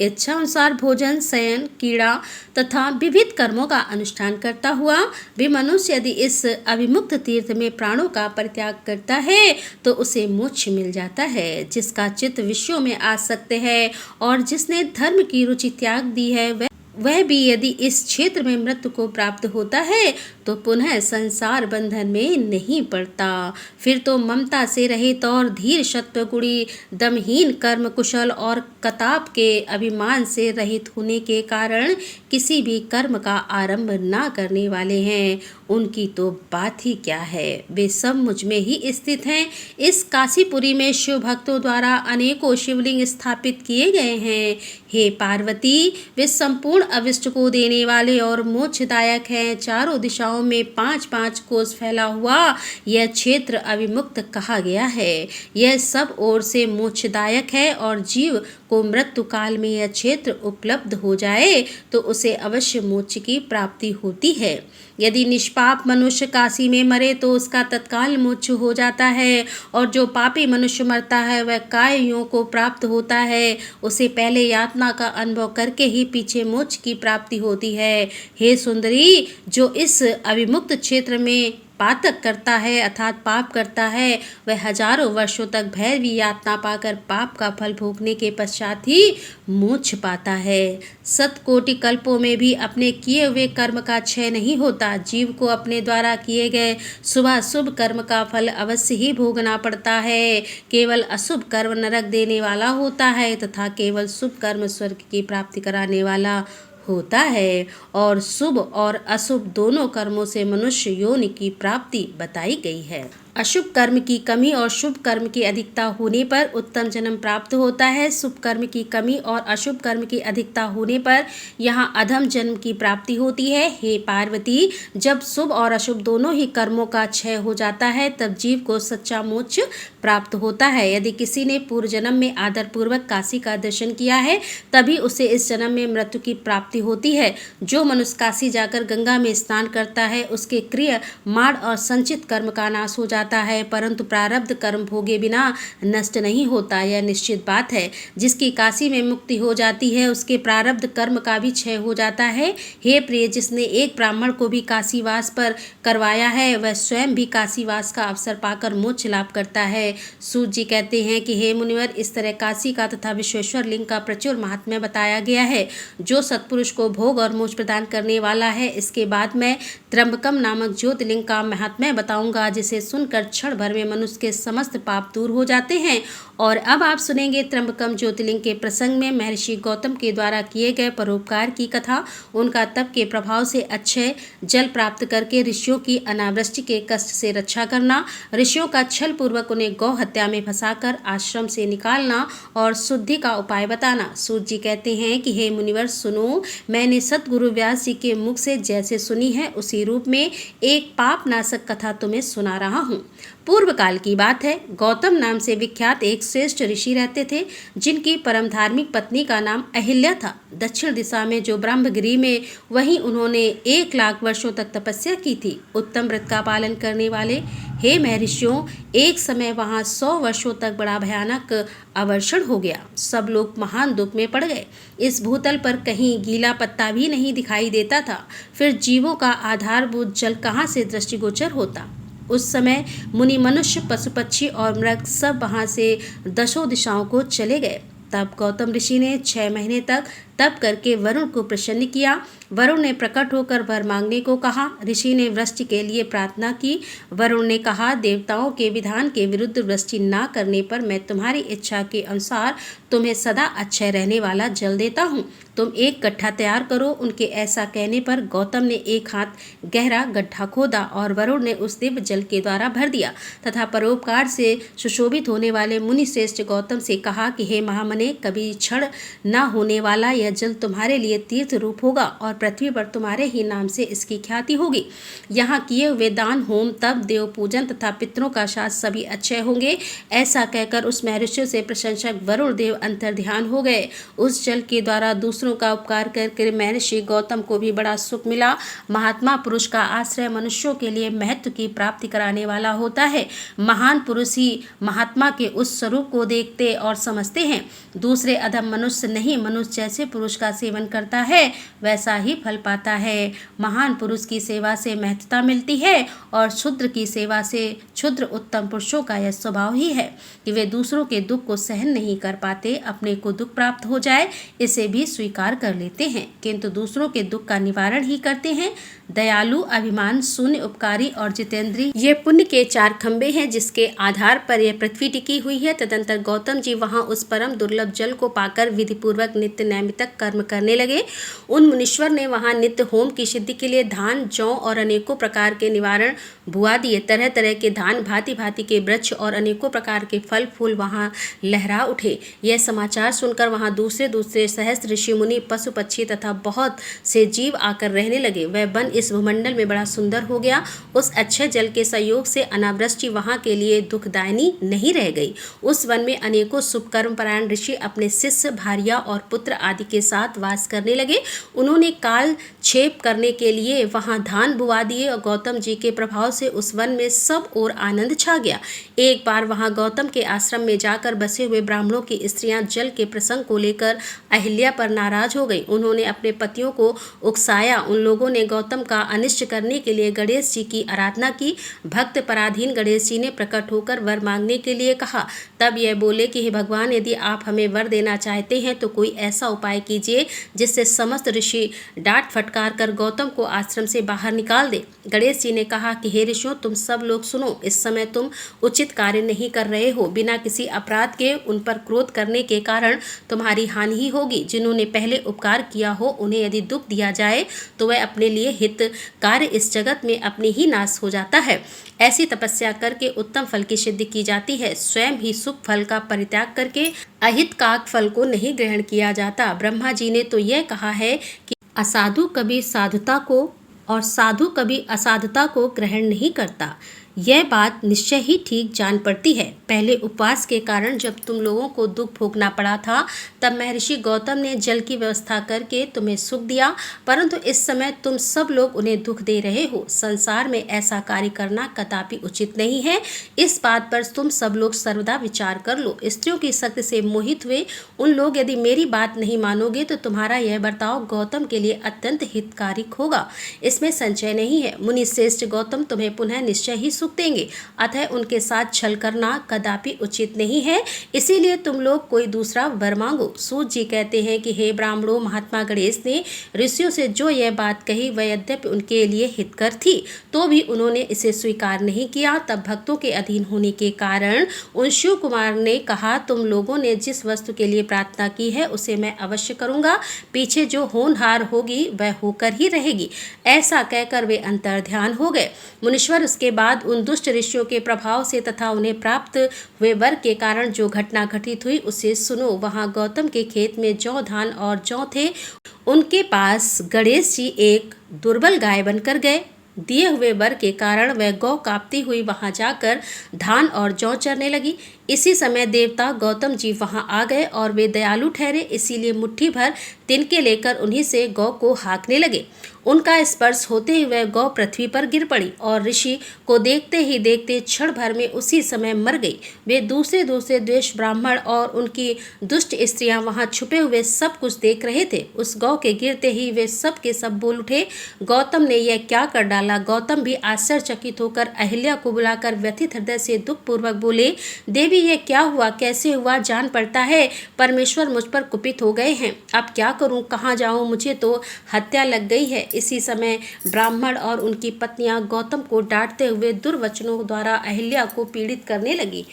इच्छानुसार भोजन, शयन, क्रीड़ा तथा विविध कर्मों का अनुष्ठान करता हुआ भी मनुष्य यदि इस अभिमुक्त तीर्थ में प्राणों का परित्याग करता है तो उसे मोक्ष मिल जाता है। जिसका चित्त विषयों में आसक्त है और जिसने धर्म की रुचि त्याग दी है, वह भी यदि इस क्षेत्र में मृत्यु को प्राप्त होता है तो पुनः संसार बंधन में नहीं पड़ता। फिर तो ममता से रहित और धीर सत्वगुणी, दमहीन, कर्म कुशल और कताप के अभिमान से रहित होने के कारण किसी भी कर्म का आरंभ ना करने वाले हैं, उनकी तो बात ही क्या है। वे सब मुझ में ही स्थित हैं। इस काशीपुरी में शिव भक्तों द्वारा अनेकों शिवलिंग स्थापित किए गए हैं। हे पार्वती, वे संपूर्ण अविष्ट को देने वाले और मोक्षदायक हैं। चारों दिशाओं में 5-5 कोस फैला हुआ यह क्षेत्र अविमुक्त कहा गया है। यह सब ओर से मोक्षदायक है, और जीव को मृत्यु काल में यह क्षेत्र उपलब्ध हो जाए तो उसे अवश्य मोक्ष की प्राप्ति होती है। यदि निष्पाप मनुष्य काशी में मरे तो उसका तत्काल मोक्ष हो जाता है, और जो पापी मनुष्य मरता है वह काययों को प्राप्त होता है। उसे पहले यातना का अनुभव करके ही पीछे मोक्ष की प्राप्ति होती है। हे सुंदरी, जो इस अभिमुक्त क्षेत्र में पातक करता है अर्थात पाप करता है, वह हजारों वर्षों तक भैरवी यातना पाकर पाप का फल भोगने के पश्चात ही मोक्ष पाता है। 7 कोटि कल्पों में भी अपने किए हुए कर्म का क्षय नहीं होता। जीव को अपने द्वारा किए गए शुभ कर्म का फल अवश्य ही भोगना पड़ता है। केवल अशुभ कर्म नरक देने वाला होता है, तथा केवल शुभ कर्म स्वर्ग की प्राप्ति कराने वाला होता है, और शुभ और अशुभ दोनों कर्मों से मनुष्य योनि की प्राप्ति बताई गई है। अशुभ कर्म की कमी और शुभ कर्म की अधिकता होने पर उत्तम जन्म प्राप्त होता है। शुभ कर्म की कमी और अशुभ कर्म की अधिकता होने पर यहाँ अधम जन्म की प्राप्ति होती है। हे पार्वती, जब शुभ और अशुभ दोनों ही कर्मों का क्षय हो जाता है तब जीव को सच्चा मोक्ष प्राप्त होता है। यदि किसी ने पूर्व जन्म में आदरपूर्वक काशी का दर्शन किया है तभी उसे इस जन्म में मृत्यु की प्राप्ति होती है। जो मनुष्य काशी जाकर गंगा में स्नान करता है उसके क्रिय माड़ और संचित कर्म का नाश हो जाता है, परंतु प्रारब्ध कर्म भोगे बिना नष्ट नहीं होता, यह निश्चित बात है। जिसकी काशी में मुक्ति हो जाती है उसके प्रारब्ध कर्म का भी क्षय हो जाता है। हे प्रिय, जिसने एक ब्राह्मण को भी काशीवास पर करवाया है वह स्वयं भी काशीवास का अवसर पाकर मोक्ष लाभ करता है। सूत जी कहते हैं कि हे मुनिवर, इस तरह काशी का तथा विश्वेश्वर लिंग का प्रचुर महात्म्य बताया गया है, जो सत्पुरुष को भोग और मोक्ष प्रदान करने वाला है। इसके बाद मैं त्र्यंबकम नामक ज्योतिर्लिंग का महात्म्य बताऊंगा, जिसे सुनकर क्षण भर में मनुष्य के समस्त पाप दूर हो जाते हैं। और अब आप सुनेंगे त्र्यंबकम ज्योतिर्लिंग के प्रसंग में महर्षि गौतम के द्वारा किए गए परोपकार की कथा। उनका तप के प्रभाव से अक्षय जल प्राप्त करके ऋषियों की अनावृष्टि के कष्ट से रक्षा करना, ऋषियों का छल पूर्वक उन्हें गौ हत्या में फंसाकर आश्रम से निकालना और शुद्धि का उपाय बताना। सूत जी कहते हैं कि हे मुनिवर सुनो, मैंने सतगुरु व्यास जी के मुख से जैसे सुनी है उसी रूप में एक पाप नाशक कथा तुम्हें सुना रहा हूँ। पूर्व काल की बात है। गौतम नाम से विख्यात एक श्रेष्ठ ऋषि रहते थे, जिनकी परम धार्मिक पत्नी का नाम अहिल्या था। दक्षिण दिशा में जो ब्रह्मगिरी में, वहीं उन्होंने 1 लाख वर्षों तक तपस्या की थी। उत्तम व्रत का पालन करने वाले हे महर्षियों, एक समय वहाँ 100 वर्षों तक बड़ा भयानक अवर्षण हो गया। सब लोग महान दुख में पड़ गए। इस भूतल पर कहीं गीला पत्ता भी नहीं दिखाई देता था। फिर जीवों का आधारभूत जल कहाँ से दृष्टिगोचर होता। उस समय मुनि, मनुष्य, पशु, पक्षी और मृग सब वहाँ से दशों दिशाओं को चले गए। तब गौतम ऋषि ने 6 महीने तक तप करके वरुण को प्रसन्न किया। वरुण ने प्रकट होकर वर मांगने को कहा। ऋषि ने वृष्टि के लिए प्रार्थना की। वरुण ने कहा, देवताओं के विधान के विरुद्ध वृष्टि न करने पर मैं तुम्हारी इच्छा के अनुसार तुम्हें सदा अक्षय रहने वाला जल देता हूँ। तुम एक गड्ढा तैयार करो। उनके ऐसा कहने पर गौतम ने एक हाथ गहरा गड्ढा खोदा और वरुण ने उस दिव्य जल के द्वारा भर दिया तथा परोपकार से सुशोभित होने वाले मुनि श्रेष्ठ गौतम से कहा कि हे महामने, कभी क्षण न होने वाला यह जल तुम्हारे लिए तीर्थ रूप होगा और पृथ्वी पर तुम्हारे ही नाम से इसकी ख्याति होगी। यहाँ किए हुए दान, होम, तप, देव पूजन तथा पितरों का श्राद्ध सभी अच्छे होंगे। ऐसा कहकर उस महर्षि से प्रशंसक वरुण देव अंतर्ध्यान हो गए। उस जल के द्वारा दूसरों का उपकार करके महर्षि गौतम को भी बड़ा सुख मिला। महात्मा पुरुष का आश्रय मनुष्यों के लिए महत्व की प्राप्ति कराने वाला होता है। महान पुरुष ही महात्मा के उस स्वरूप को देखते और समझते हैं। दूसरे अधम मनुष्य नहीं, मनुष्य जैसे पुरुष का सेवन करता है वैसा ही फल पाता है। महान पुरुष की सेवा से महत्ता मिलती है और क्षुद्र की सेवा से क्षुद्र उत्तम पुरुषों का यह स्वभाव ही है कि वे दूसरों के दुख को सहन नहीं कर पाते। अपने को दुख प्राप्त हो जाए इसे भी स्वीकार कर लेते हैं, किंतु दूसरों के दुख का निवारण ही करते हैं। दयालु, अभिमान शून्य, उपकारी और जितेंद्रीय ये पुण्य के 4 खंबे हैं जिसके आधार पर यह पृथ्वी टिकी हुई है। तदंतर गौतम जी वहां उस परम दुर्लभ जल को पाकर विधि पूर्वक नित्य नैमित्तिक कर्म करने लगे। उन मुनीश्वर ने वहां नित्य होम की सिद्धि के लिए धान, जौ और अनेकों प्रकार के निवारण बुआ दिए। तरह तरह के धान, भांति भांति के वृक्ष और अनेकों प्रकार के फल फूल वहां लहरा उठे। यह समाचार सुनकर वहां दूसरे दूसरे सहस्त्र ऋषि मुनि, पशु पक्षी तथा बहुत से जीव आकर रहने लगे। वह वन इस भूमंडल में बड़ा सुंदर हो गया। उस अच्छे जल के संयोग से अनावृष्टि वहां के लिए दुखदायिनी नहीं रह गई। उस वन में अनेकों शुभ कर्म परायण ऋषि अपने शिष्य, भार्या और पुत्र आदि के साथ वास करने लगे। उन्होंने काल क्षेप करने के लिए वहां धान बुआ दिए और गौतम जी के प्रभाव से उस वन में सब ओर आनंद छा गया। एक बार वहां गौतम के आश्रम में जाकर बसे हुए ब्राह्मणों की स्त्रियां जल के प्रसंग को लेकर अहिल्या पर नाराज हो गई। उन्होंने अपने पतियों को उकसाया। उन लोगों ने गौतम का अनिष्ट करने के लिए गणेश जी की आराधना की। भक्त पराधीन गणेश जी ने प्रकट होकर वर मांगने के लिए कहा। तब यह बोले कि हे भगवान, यदि आप हमें वर देना चाहते हैं तो कोई ऐसा उपाय कीजिए जिससे समस्त ऋषि डांट फटकार कर गौतम को आश्रम से बाहर निकाल दे। गणेश जी ने कहा कि हे ऋषियों, तुम सब लोग सुनो। इस समय तुम उचित कार्य नहीं कर रहे हो। बिना किसी अपराध के उन पर क्रोध करने के कारण तुम्हारी हानि ही होगी। जिन्होंने पहले उपकार किया हो उन्हें यदि दुख दिया जाए तो वह अपने लिए हित कार्य इस जगत में अपनी ही नाश हो जाता है। ऐसी तपस्या करके उत्तम फल की सिद्धि की जाती है। स्वयं ही सुख फल का परित्याग करके अहित काक फल को नहीं ग्रहण किया जाता। ब्रह्मा जी ने तो यह कहा है कि असाधु कभी साधुता को और साधु कभी असाधुता को ग्रहण नहीं करता। यह बात निश्चय ही ठीक जान पड़ती है। पहले उपवास के कारण जब तुम लोगों को दुख भोगना पड़ा था तब महर्षि गौतम ने जल की व्यवस्था करके तुम्हें सुख दिया, परंतु इस समय तुम सब लोग उन्हें दुख दे रहे हो। संसार में ऐसा कार्य करना कदापि उचित नहीं है। इस बात पर तुम सब लोग सर्वदा विचार कर लो। स्त्रियों की शक्ति से मोहित हुए उन लोग यदि मेरी बात नहीं मानोगे तो तुम्हारा यह बर्ताव गौतम के लिए अत्यंत हितकारिक होगा, इसमें संशय नहीं है। मुनि श्रेष्ठ गौतम तुम्हें पुनः निश्चय ही देंगे, अतः उनके साथ छल करना कदापि उचित नहीं है। इसीलिए तुम लोग कोई दूसरा वर मांगो। सूत जी कहते हैं कि हे ब्राह्मणों, महात्मा गणेश ने ऋषियों से जो यह बात कही वह यद्यपि उनके लिए हितकर थी तो भी उन्होंने इसे स्वीकार नहीं किया। तब भक्तों के अधीन होने के कारण उन शिव कुमार ने कहा, तुम लोगों ने जिस वस्तु के लिए प्रार्थना की है उसे मैं अवश्य करूंगा। पीछे जो होनहार होगी वह होकर ही रहेगी। ऐसा कहकर वे अंतर्ध्यान हो गए। मुनीश्वर उसके बाद उन दुष्ट ऋषियों के प्रभाव से तथा उन्हें प्राप्त हुए वर के कारण जो घटना घटित हुई उसे सुनो। वहां गौतम के खेत में जौ, धान और जौ थे। उनके पास गणेश जी एक दुर्बल गाय बनकर गए। दिए हुए वर के कारण वह गौ कांपती हुई वहां जाकर धान और जौ चरने लगी। इसी समय देवता गौतम जी वहां आ गए और वे दयालु ठहरे, इसीलिए मुट्ठी भर तिनके लेकर उन्हीं से गौ को हाँकने लगे। उनका स्पर्श होते ही वह गौ पृथ्वी पर गिर पड़ी और ऋषि को देखते ही देखते क्षण भर में उसी समय मर गई। वे दूसरे दूसरे द्वेष ब्राह्मण और उनकी दुष्ट स्त्रियां वहां छुपे हुए सब कुछ देख रहे थे। उस गौ के गिरते ही वे सब के सब बोल उठे, गौतम ने यह क्या कर डाला। गौतम भी आश्चर्यचकित होकर अहिल्या को बुलाकर व्यथित हृदय से दुख पूर्वक बोले, देवी ये क्या हुआ, कैसे हुआ, जान पड़ता है परमेश्वर मुझ पर कुपित हो गए हैं। अब क्या करूं, कहाँ जाऊं, मुझे तो हत्या लग गई है। इसी समय ब्राह्मण और उनकी पत्नियां गौतम को डांटते हुए दुर्वचनों द्वारा अहिल्या को पीड़ित करने लगी।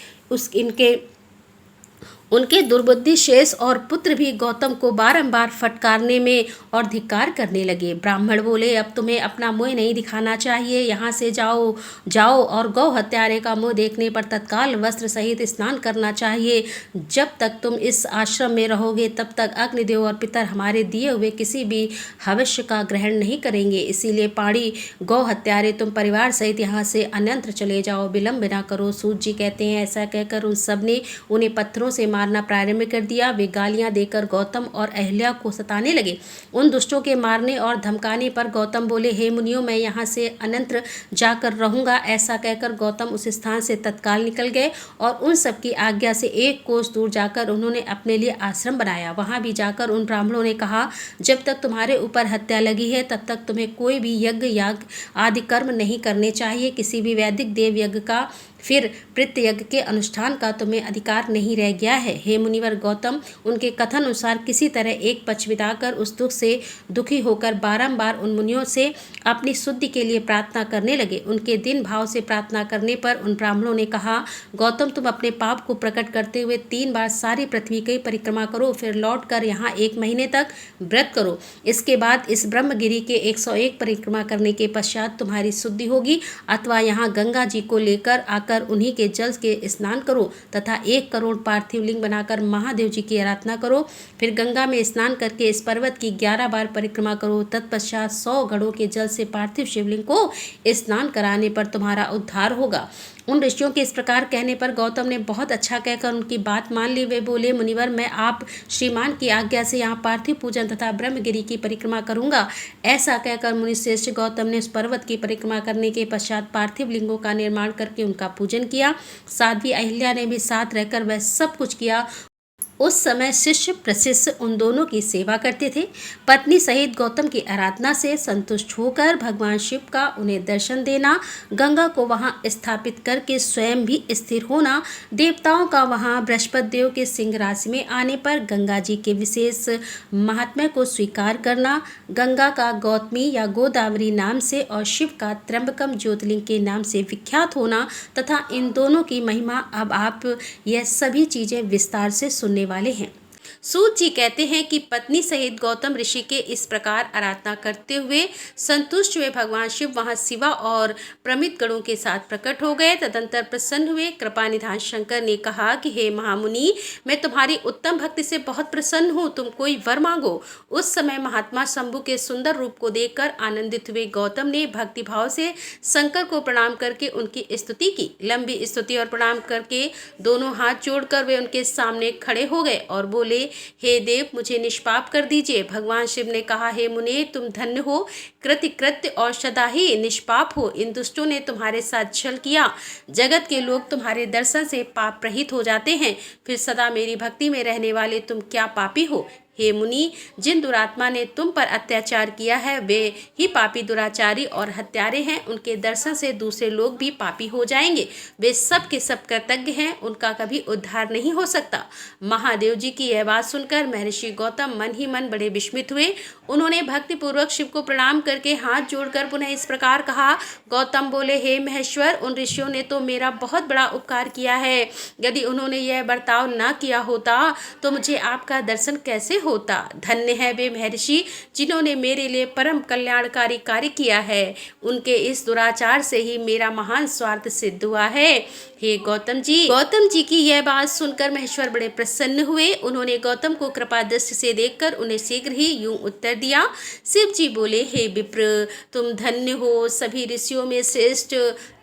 उनके दुर्बुद्धि शेष और पुत्र भी गौतम को बारंबार फटकारने में और धिक्कार करने लगे। ब्राह्मण बोले, अब तुम्हें अपना मुँह नहीं दिखाना चाहिए, यहाँ से जाओ जाओ और गौ हत्यारे का मुँह देखने पर तत्काल वस्त्र सहित स्नान करना चाहिए। जब तक तुम इस आश्रम में रहोगे तब तक अग्निदेव और पितर हमारे दिए हुए किसी भी हवश्य का ग्रहण नहीं करेंगे। इसीलिए पाड़ी गौ हत्यारे, तुम परिवार सहित यहाँ से अन्यत्र चले जाओ, विलम्ब न करो। सूत जी कहते हैं, ऐसा कहकर उन सब ने उन्हें पत्थरों से मारना प्रारंभ कर दिया। वे गालियां देकर गौतम और अहिल्या को सताने लगे। उन दुष्टों के मारने और धमकाने पर गौतम बोले, हे मुनियों, मैं यहाँ से अनंतर जाकर रहूंगा। ऐसा कहकर गौतम उस स्थान से तत्काल निकल गए और उन सबकी आज्ञा से 1 कोस दूर जाकर उन्होंने अपने लिए आश्रम बनाया। वहां भी जाकर उन ब्राह्मणों ने कहा, जब तक तुम्हारे ऊपर हत्या लगी है तब तक तुम्हें कोई भी यज्ञ याग आदि कर्म नहीं करने चाहिए। किसी भी वैदिक देव यज्ञ का फिर प्रत्ययज्ञ के अनुष्ठान का तुम्हें अधिकार नहीं रह गया है। हे मुनिवर गौतम, उनके कथन अनुसार किसी तरह एक पक्ष बिताकर उस दुख से दुखी होकर बारंबार उन मुनियों से अपनी शुद्धि के लिए प्रार्थना करने लगे। उनके दिन भाव से प्रार्थना करने पर उन ब्राह्मणों ने कहा, गौतम, तुम अपने पाप को प्रकट करते हुए 3 बार सारी पृथ्वी की परिक्रमा करो, फिर लौट कर यहाँ 1 महीने तक व्रत करो। इसके बाद इस ब्रह्मगिरी के 101 परिक्रमा करने के पश्चात तुम्हारी शुद्धि होगी। अथवा यहाँ गंगा जी को लेकर आकर उन्हीं के जल के स्नान करो तथा 1 करोड़ पार्थिव लिंग बनाकर महादेव जी की आराधना करो। फिर गंगा में स्नान करके इस पर्वत की 11 बार परिक्रमा करो। तत्पश्चात 100 घड़ों के जल से पार्थिव शिवलिंग को स्नान कराने पर तुम्हारा उद्धार होगा। उन ऋषियों के इस प्रकार कहने पर गौतम ने बहुत अच्छा कहकर उनकी बात मान ली। वे बोले, मुनिवर, मैं आप श्रीमान की आज्ञा से यहाँ पार्थिव पूजन तथा ब्रह्मगिरी की परिक्रमा करूंगा। ऐसा कहकर मुनिश्रेष्ठ गौतम ने उस पर्वत की परिक्रमा करने के पश्चात पार्थिव लिंगों का निर्माण करके उनका पूजन किया। साध्वी अहिल्या ने भी साथ रहकर वह सब कुछ किया। उस समय शिष्य प्रशिष्य उन दोनों की सेवा करते थे। पत्नी सहित गौतम की आराधना से संतुष्ट होकर भगवान शिव का उन्हें दर्शन देना, गंगा को वहां स्थापित करके स्वयं भी स्थिर होना, देवताओं का वहां बृहस्पति देव के सिंह राशि में आने पर गंगा जी के विशेष महात्म्य को स्वीकार करना, गंगा का गौतमी या गोदावरी नाम से और शिव का त्र्यंबकम ज्योतिर्लिंग के नाम से विख्यात होना तथा इन दोनों की महिमा अब आप यह सभी चीजें विस्तार से सुनने वाले हैं। सूत जी कहते हैं कि पत्नी सहित गौतम ऋषि के इस प्रकार आराधना करते हुए संतुष्ट हुए भगवान शिव वहां शिवा और प्रमित गणों के साथ प्रकट हो गए। तदंतर प्रसन्न हुए कृपा निधान शंकर ने कहा कि हे महामुनि, मैं तुम्हारी उत्तम भक्ति से बहुत प्रसन्न हूँ, तुम कोई वर मांगो। उस समय महात्मा शंभु के सुंदर रूप को देखकर आनंदित हुए गौतम ने भक्ति भाव से शंकर को प्रणाम करके उनकी स्तुति की। लंबी स्तुति और प्रणाम करके दोनों हाथ जोड़कर वे उनके सामने खड़े हो गए और बोले, हे देव, मुझे निष्पाप कर दीजिए। भगवान शिव ने कहा, हे मुने, तुम धन्य हो, कृत्य कृत्य और सदा ही निष्पाप हो। इन दुष्टों ने तुम्हारे साथ छल किया। जगत के लोग तुम्हारे दर्शन से पाप रहित हो जाते हैं, फिर सदा मेरी भक्ति में रहने वाले तुम क्या पापी हो। हे मुनि, जिन दुरात्मा ने तुम पर अत्याचार किया है वे ही पापी, दुराचारी और हत्यारे हैं। उनके दर्शन से दूसरे लोग भी पापी हो जाएंगे। वे सब के सब कृतज्ञ हैं, उनका कभी उद्धार नहीं हो सकता। महादेव जी की यह बात सुनकर महर्षि गौतम मन ही मन बड़े विस्मित हुए। उन्होंने भक्तिपूर्वक शिव को प्रणाम करके हाथ जोड़कर पुनः इस प्रकार कहा। गौतम बोले, हे महेश्वर, उन ऋषियों ने तो मेरा बहुत बड़ा उपकार किया है। यदि उन्होंने यह बर्ताव न किया होता तो मुझे आपका दर्शन कैसे होता। धन्य है वे महर्षि जिन्होंने मेरे लिए परम कल्याणकारी कार्य किया है। उनके इस दुराचार से ही मेरा महान स्वार्थ सिद्ध हुआ है। हे गौतम जी की यह बात सुनकर महेश्वर बड़े प्रसन्न हुए। उन्होंने गौतम को कृपा दृष्टि से देखकर उन्हें शीघ्र ही यूं उत्तर दिया। शिव जी बोले, हे विप्र, तुम धन्य हो, सभी ऋषियों में श्रेष्ठ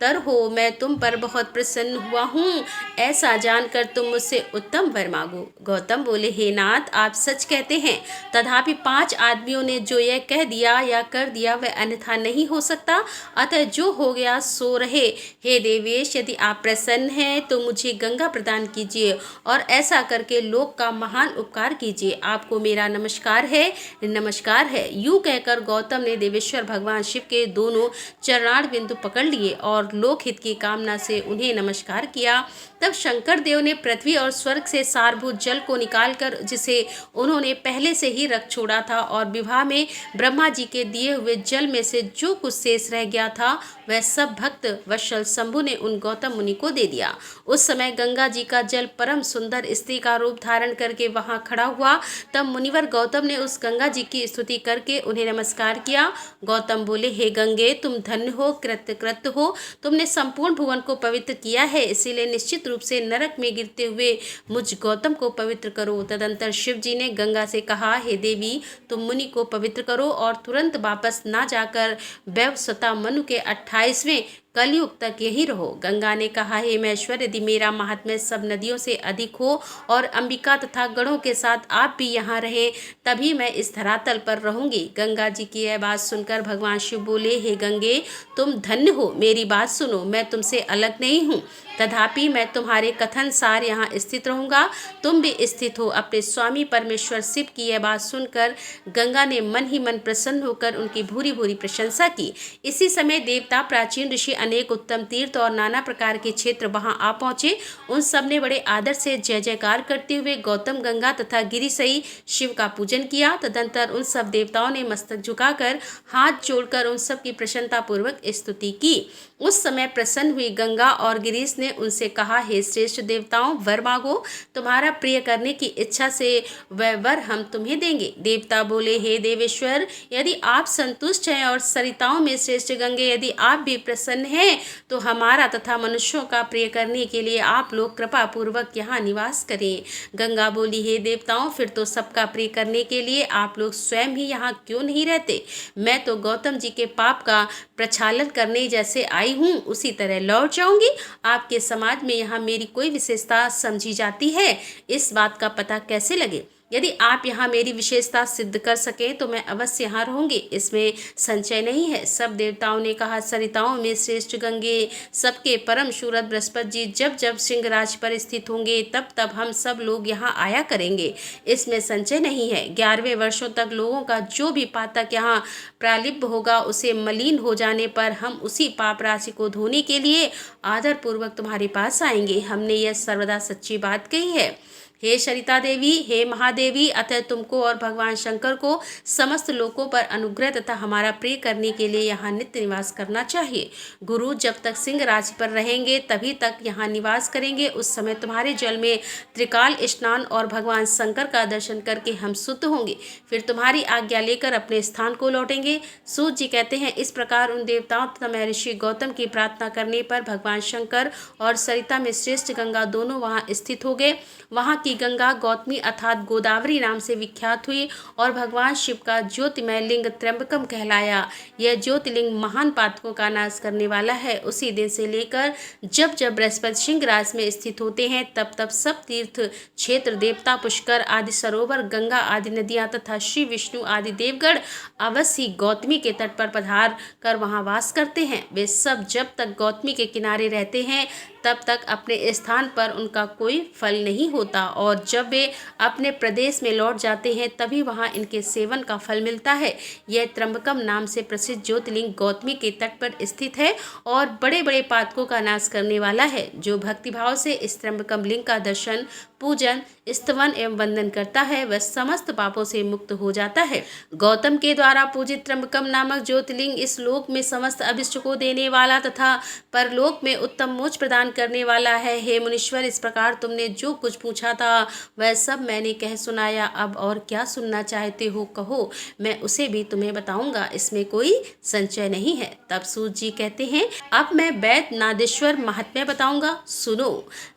तर हो। मैं तुम पर बहुत प्रसन्न हुआ हूँ। ऐसा जानकर तुम मुझसे उत्तम वर मांगो। गौतम बोले, हे नाथ, आप सच कहते हैं। तथापि 5 आदमियों ने जो यह कह दिया या कर दिया वह अन्यथा नहीं हो सकता। अतः जो हो गया सो रहे। हे देवेश, यदि आप प्रसन्न हैं तो मुझे गंगा प्रदान कीजिए और ऐसा करके लोक का महान उपकार कीजिए। आपको मेरा नमस्कार है, नमस्कार है। यूं कहकर गौतम ने देवेश्वर भगवान शिव के दोनों चरणार बिंदु पकड़ लिए और लोकहित की कामना से उन्हें नमस्कार किया। तब शंकर देव ने पृथ्वी और स्वर्ग से सारभूत जल को निकालकर, जिसे उन्होंने पहले से ही रख छोड़ा था, और विवाह में ब्रह्मा जी के दिए हुए जल में से जो कुछ शेष रह गया था वह सब भक्त वत्सल शंभु ने उन गौतम मुनि को दे दिया। उस समय गंगा जी का जल परम सुंदर स्त्री का रूप धारण करके वहां खड़ा हुआ। तब मुनिवर गौतम ने उस गंगा जी की स्तुति करके उन्हें नमस्कार किया। गौतम बोले, हे गंगे, तुम धन्य हो, कृतकृत हो। तुमने संपूर्ण भुवन को पवित्र किया है, इसीलिए निश्चित रूप से नरक में गिरते हुए मुझ गौतम को पवित्र करो। तदंतर शिव जी ने गंगा से कहा, हे देवी, तुम मुनि को पवित्र करो और तुरंत वापस ना जाकर वैवस्वता मनु के 28वें कलयुग तक यही रहो। गंगा ने कहा, हे महेश्वर, यदि मेरा महात्म्य सब नदियों से अधिक हो और अंबिका तथा गणों के साथ आप भी यहाँ रहे, तभी मैं इस धरातल पर रहूंगी। गंगा जी की यह बात सुनकर भगवान शिव बोले, हे गंगे, तुम धन्य हो, मेरी बात सुनो। मैं तुमसे अलग नहीं हूँ, तथापि मैं तुम्हारे कथन सार यहाँ स्थित रहूंगा। तुम भी स्थित हो। अपने स्वामी परमेश्वर शिव की यह बात सुनकर गंगा ने मन ही मन प्रसन्न होकर उनकी भूरी भूरी प्रशंसा की। इसी समय देवता, प्राचीन ऋषि, अनेक उत्तम तीर्थ और नाना प्रकार के क्षेत्र वहां आ पहुंचे। उन सब ने बड़े आदर से जय जयकार करते हुए गौतम, गंगा तथा गिरिसई शिव का पूजन किया। तदंतर उन सब देवताओं ने मस्तक झुकाकर हाथ जोड़कर उन सब की प्रसन्नता पूर्वक स्तुति की। उस समय प्रसन्न हुई गंगा और गिरीश ने उनसे कहा, हे श्रेष्ठ देवताओं, वर मांगो। तुम्हारा प्रिय करने की इच्छा से वह वर हम तुम्हें देंगे। देवता बोले, हे देवेश्वर, यदि आप संतुष्ट हैं और सरिताओं में श्रेष्ठ गंगे, यदि आप भी प्रसन्न हैं तो हमारा तथा मनुष्यों का प्रिय करने के लिए आप लोग कृपा पूर्वक यहाँ निवास करें। गंगा बोली, हे देवताओं, फिर तो सबका प्रिय करने के लिए आप लोग स्वयं ही यहाँ क्यों नहीं रहते? मैं तो गौतम जी के पाप का प्रक्षालन करने जैसे आई हूँ, उसी तरह लौट जाऊंगी। आपके समाज में यहाँ मेरी कोई विशेषता समझी जाती है? इस बात का पता कैसे लगे? यदि आप यहाँ मेरी विशेषता सिद्ध कर सकें तो मैं अवश्य यहाँ रहूंगी, इसमें संशय नहीं है। सब देवताओं ने कहा, सरिताओं में श्रेष्ठ गंगे, सबके परम शूरत बृहस्पति जी जब जब सिंहराज पर स्थित होंगे तब तब हम सब लोग यहाँ आया करेंगे, इसमें संशय नहीं है। 11वें वर्षों तक लोगों का जो भी पातक यहाँ प्रालिब्ध होगा, उसे मलिन हो जाने पर हम उसी पाप राशि को धोने के लिए आदर पूर्वक तुम्हारे पास आएंगे। हमने यह सर्वदा सच्ची बात कही है। हे सरिता देवी, हे महादेवी, अतः तुमको और भगवान शंकर को समस्त लोकों पर अनुग्रह तथा हमारा प्रिय करने के लिए यहाँ नित्य निवास करना चाहिए। गुरु जब तक सिंह राशि पर रहेंगे तभी तक यहाँ निवास करेंगे। उस समय तुम्हारे जल में त्रिकाल स्नान और भगवान शंकर का दर्शन करके हम शुद्ध होंगे, फिर तुम्हारी आज्ञा लेकर अपने स्थान को लौटेंगे। सूत जी कहते हैं, इस प्रकार उन देवताओं तथा महर्षि गौतम की प्रार्थना करने पर भगवान शंकर और सरिता में श्रेष्ठ गंगा दोनों वहाँ स्थित हो गए। वहाँ की गंगा गौतमी अर्थात गोदावरी नाम से विख्यात हुई और भगवान शिव का ज्योतिमय लिंग त्र्यंबकम कहलाया। यह ज्योतिर्लिंग महान पातकों का नाश करने वाला है। उसी दिन से लेकर जब जब बृहस्पति सिंह राशि में स्थित होते हैं तब तब सब तीर्थ क्षेत्र, देवता, पुष्कर आदि सरोवर, गंगा आदि नदियां तथा श्री विष्णु आदि देवगण अवश्य गौतमी के तट पर पधार कर वहां वास करते हैं। वे सब जब तक गौतमी के किनारे रहते हैं तब तक अपने स्थान पर उनका कोई फल नहीं होता, और जब वे अपने प्रदेश में लौट जाते हैं तभी वहाँ इनके सेवन का फल मिलता है। यह त्र्यंबकम नाम से प्रसिद्ध ज्योतिर्लिंग गौतमी के तट पर स्थित है और बड़े बड़े पातकों का नाश करने वाला है। जो भक्तिभाव से इस त्र्यंबकम लिंग का दर्शन पूजन, स्तवन एवं वंदन करता है वह समस्त पापों से मुक्त हो जाता है। गौतम के द्वारा पूजित त्र्यंबकम नामक ज्योतिर्लिंग इस लोक में समस्त अभिष्ट को देने वाला तथा परलोक में उत्तम मोक्ष प्रदान करने वाला है। हे मुनीश्वर, इस प्रकार तुमने जो कुछ पूछा था वह सब मैंने कह सुनाया। अब और क्या सुनना चाहते हो कहो, मैं उसे भी तुम्हें बताऊंगा, इसमें कोई संशय नहीं है। तब सूत जी कहते हैं, अब मैं वैद्य नादेश्वर महात्म्य बताऊंगा, सुनो।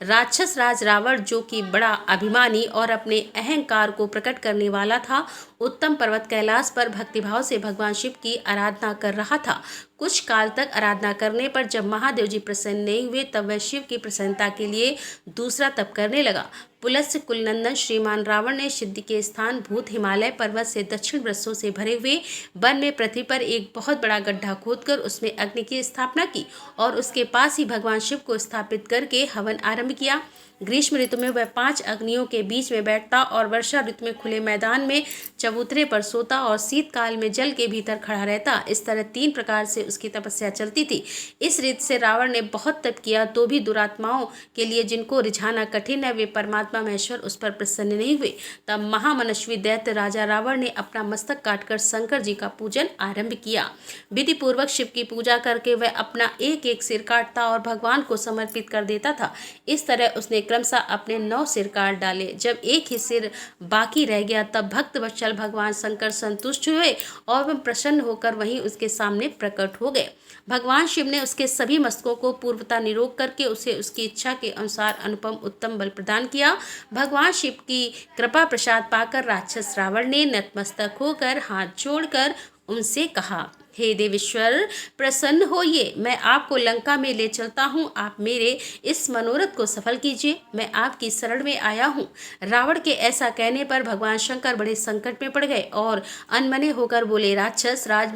राक्षस राज रावण, जो कि बड़ा अभिमानी और अपने अहंकार को प्रकट करने वाला था, उत्तम पर्वत कैलाश पर भक्तिभाव से भगवान शिव की आराधना कर रहा था। कुछ काल तक आराधना करने पर जब महादेव जी प्रसन्न नहीं हुए तब वह शिव की प्रसन्नता के लिए दूसरा तप करने लगा। पुलस्त्य कुलनंदन श्रीमान रावण ने सिद्धि के स्थान भूत हिमालय पर्वत से दक्षिण वृक्षों से भरे हुए वन में पृथ्वी पर एक बहुत बड़ा गड्ढा खोदकर उसमें अग्नि की स्थापना की और उसके पास ही भगवान शिव को स्थापित करके हवन आरंभ किया। ग्रीष्म ऋतु में वह 5 अग्नियों के बीच में बैठता और वर्षा ऋतु में खुले मैदान में चबूतरे पर सोता और शीतकाल में जल के भीतर खड़ा रहता। इस तरह 3 प्रकार से उसकी तपस्या चलती थी। इस रीत से रावण ने बहुत तप किया तो भी दुरात्माओं के लिए, जिनको रिझाना कठिन है, वे परमात्मा महेश्वर उस पर प्रसन्न नहीं हुए। तब महामनस्वी दैत्य राजा रावण ने अपना मस्तक काटकर शंकर जी का पूजन आरंभ किया। विधि पूर्वक शिव की पूजा करके वह अपना एक एक सिर काटता और भगवान को समर्पित कर देता था। इस तरह उसने क्रमशः अपने 9 सिर काट डाले। जब एक ही सिर बाकी रह गया तब भक्त वत्सल भगवान शंकर संतुष्ट हुए और वह प्रसन्न होकर वहीं उसके सामने प्रकट हो गए। भगवान शिव ने उसके सभी मस्तकों को पूर्वता निरोग करके उसे उसकी इच्छा के अनुसार अनुपम उत्तम बल प्रदान किया। भगवान शिव की कृपा प्रसाद पाकर राक्षस रावण ने नतमस्तक होकर हाथ जोड़कर उनसे कहा, हे देवेश्वर, प्रसन्न होइए, मैं आपको लंका में ले चलता हूँ। आप मेरे इस मनोरथ को सफल कीजिए, मैं आपकी शरण में आया हूँ। रावण के ऐसा कहने पर भगवान शंकर बड़े संकट में पड़ गए और अनमने होकर बोले, राक्षस राज,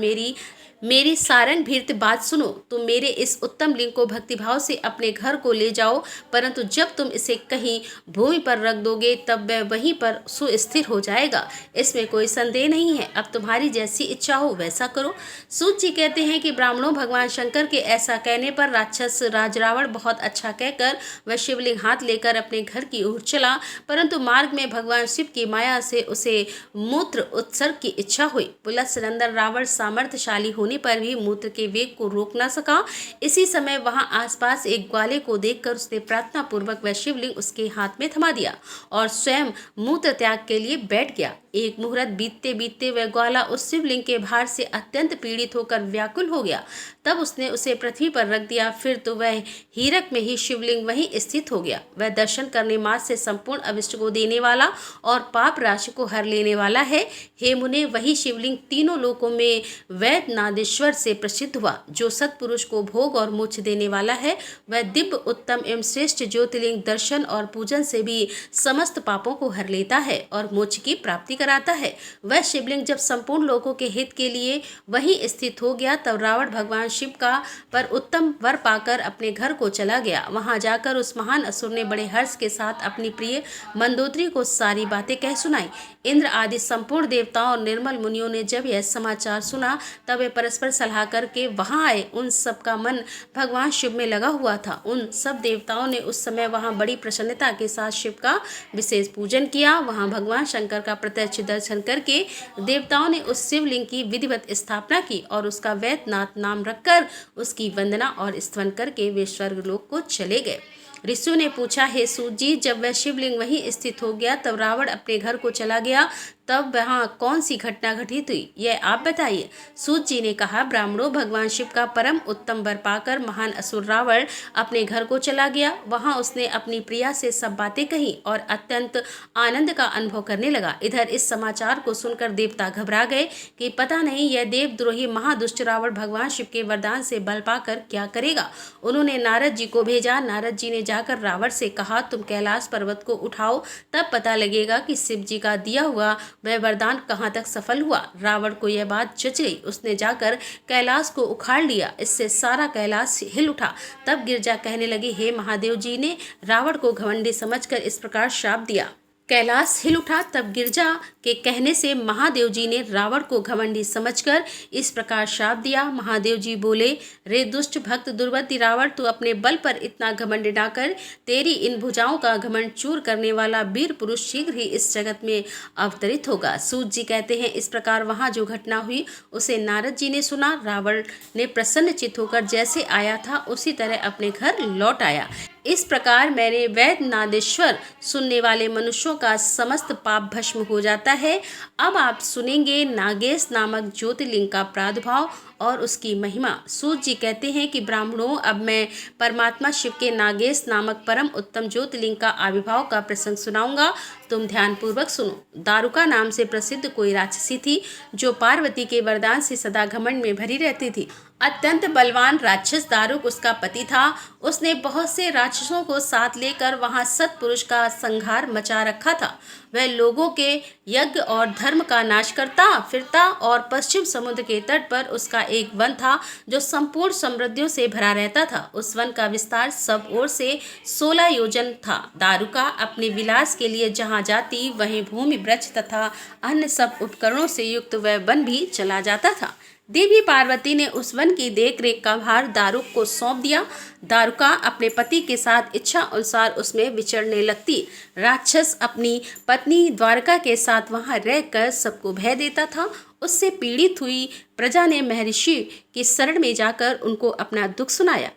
मेरी सारंग भीत बात सुनो। तुम मेरे इस उत्तम लिंग को भक्तिभाव से अपने घर को ले जाओ, परंतु जब तुम इसे कहीं भूमि पर रख दोगे तब वह वहीं पर सुस्थिर हो जाएगा, इसमें कोई संदेह नहीं है। अब तुम्हारी जैसी इच्छा हो वैसा करो। सूत जी कहते हैं कि ब्राह्मणों, भगवान शंकर के ऐसा कहने पर राक्षस राज रावण बहुत अच्छा कहकर वह शिवलिंग हाथ लेकर अपने घर की ओर चला, परंतु मार्ग में भगवान शिव की माया से उसे मूत्र उत्सर्ग की इच्छा हुई। पुलस्त्य नंदन रावण सामर्थ्यशाली होने पर भी मूत्र के वेग को रोक न सका। इसी समय वहां आसपास एक ग्वाले को देखकर उसने प्रार्थना पूर्वक वह शिवलिंग उसके हाथ में थमा दिया और स्वयं मूत्र त्याग के लिए बैठ गया। एक मुहूर्त बीतते बीतते वह ग्वाला उस शिवलिंग के भार से अत्यंत पीड़ित होकर व्याकुल हो गया। तब उसने उसे पृथ्वी पर रख दिया। फिर तो वह हीरक में ही शिवलिंग वहीं स्थित हो गया। वह दर्शन करने मात्र से संपूर्ण अभिष्ट को देने वाला और पाप राशि को हर लेने वाला है। हे मुने, वही शिवलिंग तीनों लोकों में वैद्य नादेश्वर से प्रसिद्ध हुआ। जो सत्पुरुष को भोग और मोक्ष देने वाला है, वह दिव्य उत्तम एवं श्रेष्ठ ज्योतिर्लिंग दर्शन और पूजन से भी समस्त पापों को हर लेता है और मोक्ष की प्राप्ति कराता है। वह शिवलिंग जब संपूर्ण लोगों के हित के लिए वहीं स्थित हो गया तब रावण भगवान शिव का पर उत्तम वर पाकर अपने घर को चला गया। वहां जाकर उस महान असुर ने बड़े हर्ष के साथ अपनी प्रिय मंदोदरी को सारी बातें कह सुनाई। इंद्र आदि संपूर्ण देवताओं और निर्मल मुनियों ने जब यह समाचार सुना तब वे परस्पर सलाह करके वहां आए। उन सब का मन भगवान शिव में लगा हुआ था। उन सब देवताओं ने उस समय वहां बड़ी प्रसन्नता के साथ शिव का विशेष पूजन किया। वहां भगवान शंकर का प्रत्यक्ष दर्शन करके देवताओं ने उस शिवलिंग की विधिवत स्थापना की और उसका वैद्यनाथ नाम रखकर उसकी वंदना और स्तवन करके वे स्वर्गलोक को चले गए। ऋषियों ने पूछा, हे सूत जी, जब वह शिवलिंग वहीं स्थित हो गया तब रावण अपने घर को चला गया, तब वहाँ कौन सी घटना घटित हुई, यह आप बताइए। सूत जी ने कहा, ब्राह्मणों, भगवान शिव का परम उत्तम वर पाकर महान असुर रावण अपने घर को चला गया। वहाँ उसने अपनी प्रिया से सब बातें कही और अत्यंत आनंद का अनुभव करने लगा। इधर इस समाचार को सुनकर देवता घबरा गए कि पता नहीं यह देवद्रोही महादुष्ट रावण भगवान शिव के वरदान से बल पाकर क्या करेगा। उन्होंने नारद जी को भेजा। नारद जी ने जाकर रावण से कहा, तुम कैलाश पर्वत को उठाओ, तब पता लगेगा कि शिव जी का दिया हुआ वह वरदान कहाँ तक सफल हुआ। रावण को यह बात जच गई। उसने जाकर कैलाश को उखाड़ लिया। इससे सारा कैलाश हिल उठा। तब गिरजा कहने लगी, हे महादेव जी ने रावण को घमंडी समझकर इस प्रकार श्राप दिया। कैलाश हिल उठा। तब गिरजा के कहने से महादेव जी ने रावण को घमंडी समझकर इस प्रकार श्राप दिया। महादेव जी बोले, रे दुष्ट भक्त दुर्बुद्धि रावण, तू अपने बल पर इतना घमंड ना कर। तेरी इन भुजाओं का घमंड चूर करने वाला वीर पुरुष शीघ्र ही इस जगत में अवतरित होगा। सूत जी कहते हैं, इस प्रकार वहाँ जो घटना हुई उसे नारद जी ने सुना। रावण ने प्रसन्न चित्त होकर जैसे आया था उसी तरह अपने घर लौट आया। इस प्रकार मैंने वैद्य नादेश्वर सुनने वाले मनुष्यों का समस्त पाप भस्म हो जाता है। अब आप सुनेंगे नागेश नामक ज्योतिर्लिंग का प्रादुर्भाव और उसकी महिमा। सूत जी कहते हैं कि ब्राह्मणों, अब मैं परमात्मा शिव के नागेश नामक परम उत्तम ज्योतिर्लिंग का आविर्भाव का प्रसंग सुनाऊंगा। तुम ध्यानपूर्वक सुनो। दारुका नाम से प्रसिद्ध कोई राक्षसी थी जो पार्वती के वरदान से सदा घमंड में भरी रहती थी। अत्यंत बलवान राक्षस दारुक उसका पति था। उसने बहुत से राक्षसों को साथ लेकर वहां सत्पुरुष का संहार मचा रखा था। वह लोगों के यज्ञ और धर्म का नाश करता फिरता और पश्चिम समुद्र के तट पर उसका एक वन था जो संपूर्ण समृद्धियों से भरा रहता था। उस वन का विस्तार सब ओर से 16 योजन था। दारुका अपने विलास के लिए जहाँ जाती वहीं भूमि वृक्ष तथा अन्य सब उपकरणों से युक्त वह वन भी चला जाता था। देवी पार्वती ने उस वन की देखरेख का भार दारुक को सौंप दिया। दारुका अपने पति के साथ इच्छा अनुसार उसमें विचरने लगती। राक्षस अपनी पत्नी द्वारका के साथ वहां रहकर सबको भय देता था। उससे पीड़ित हुई प्रजा ने महर्षि की शरण में जाकर उनको अपना दुख सुनाया।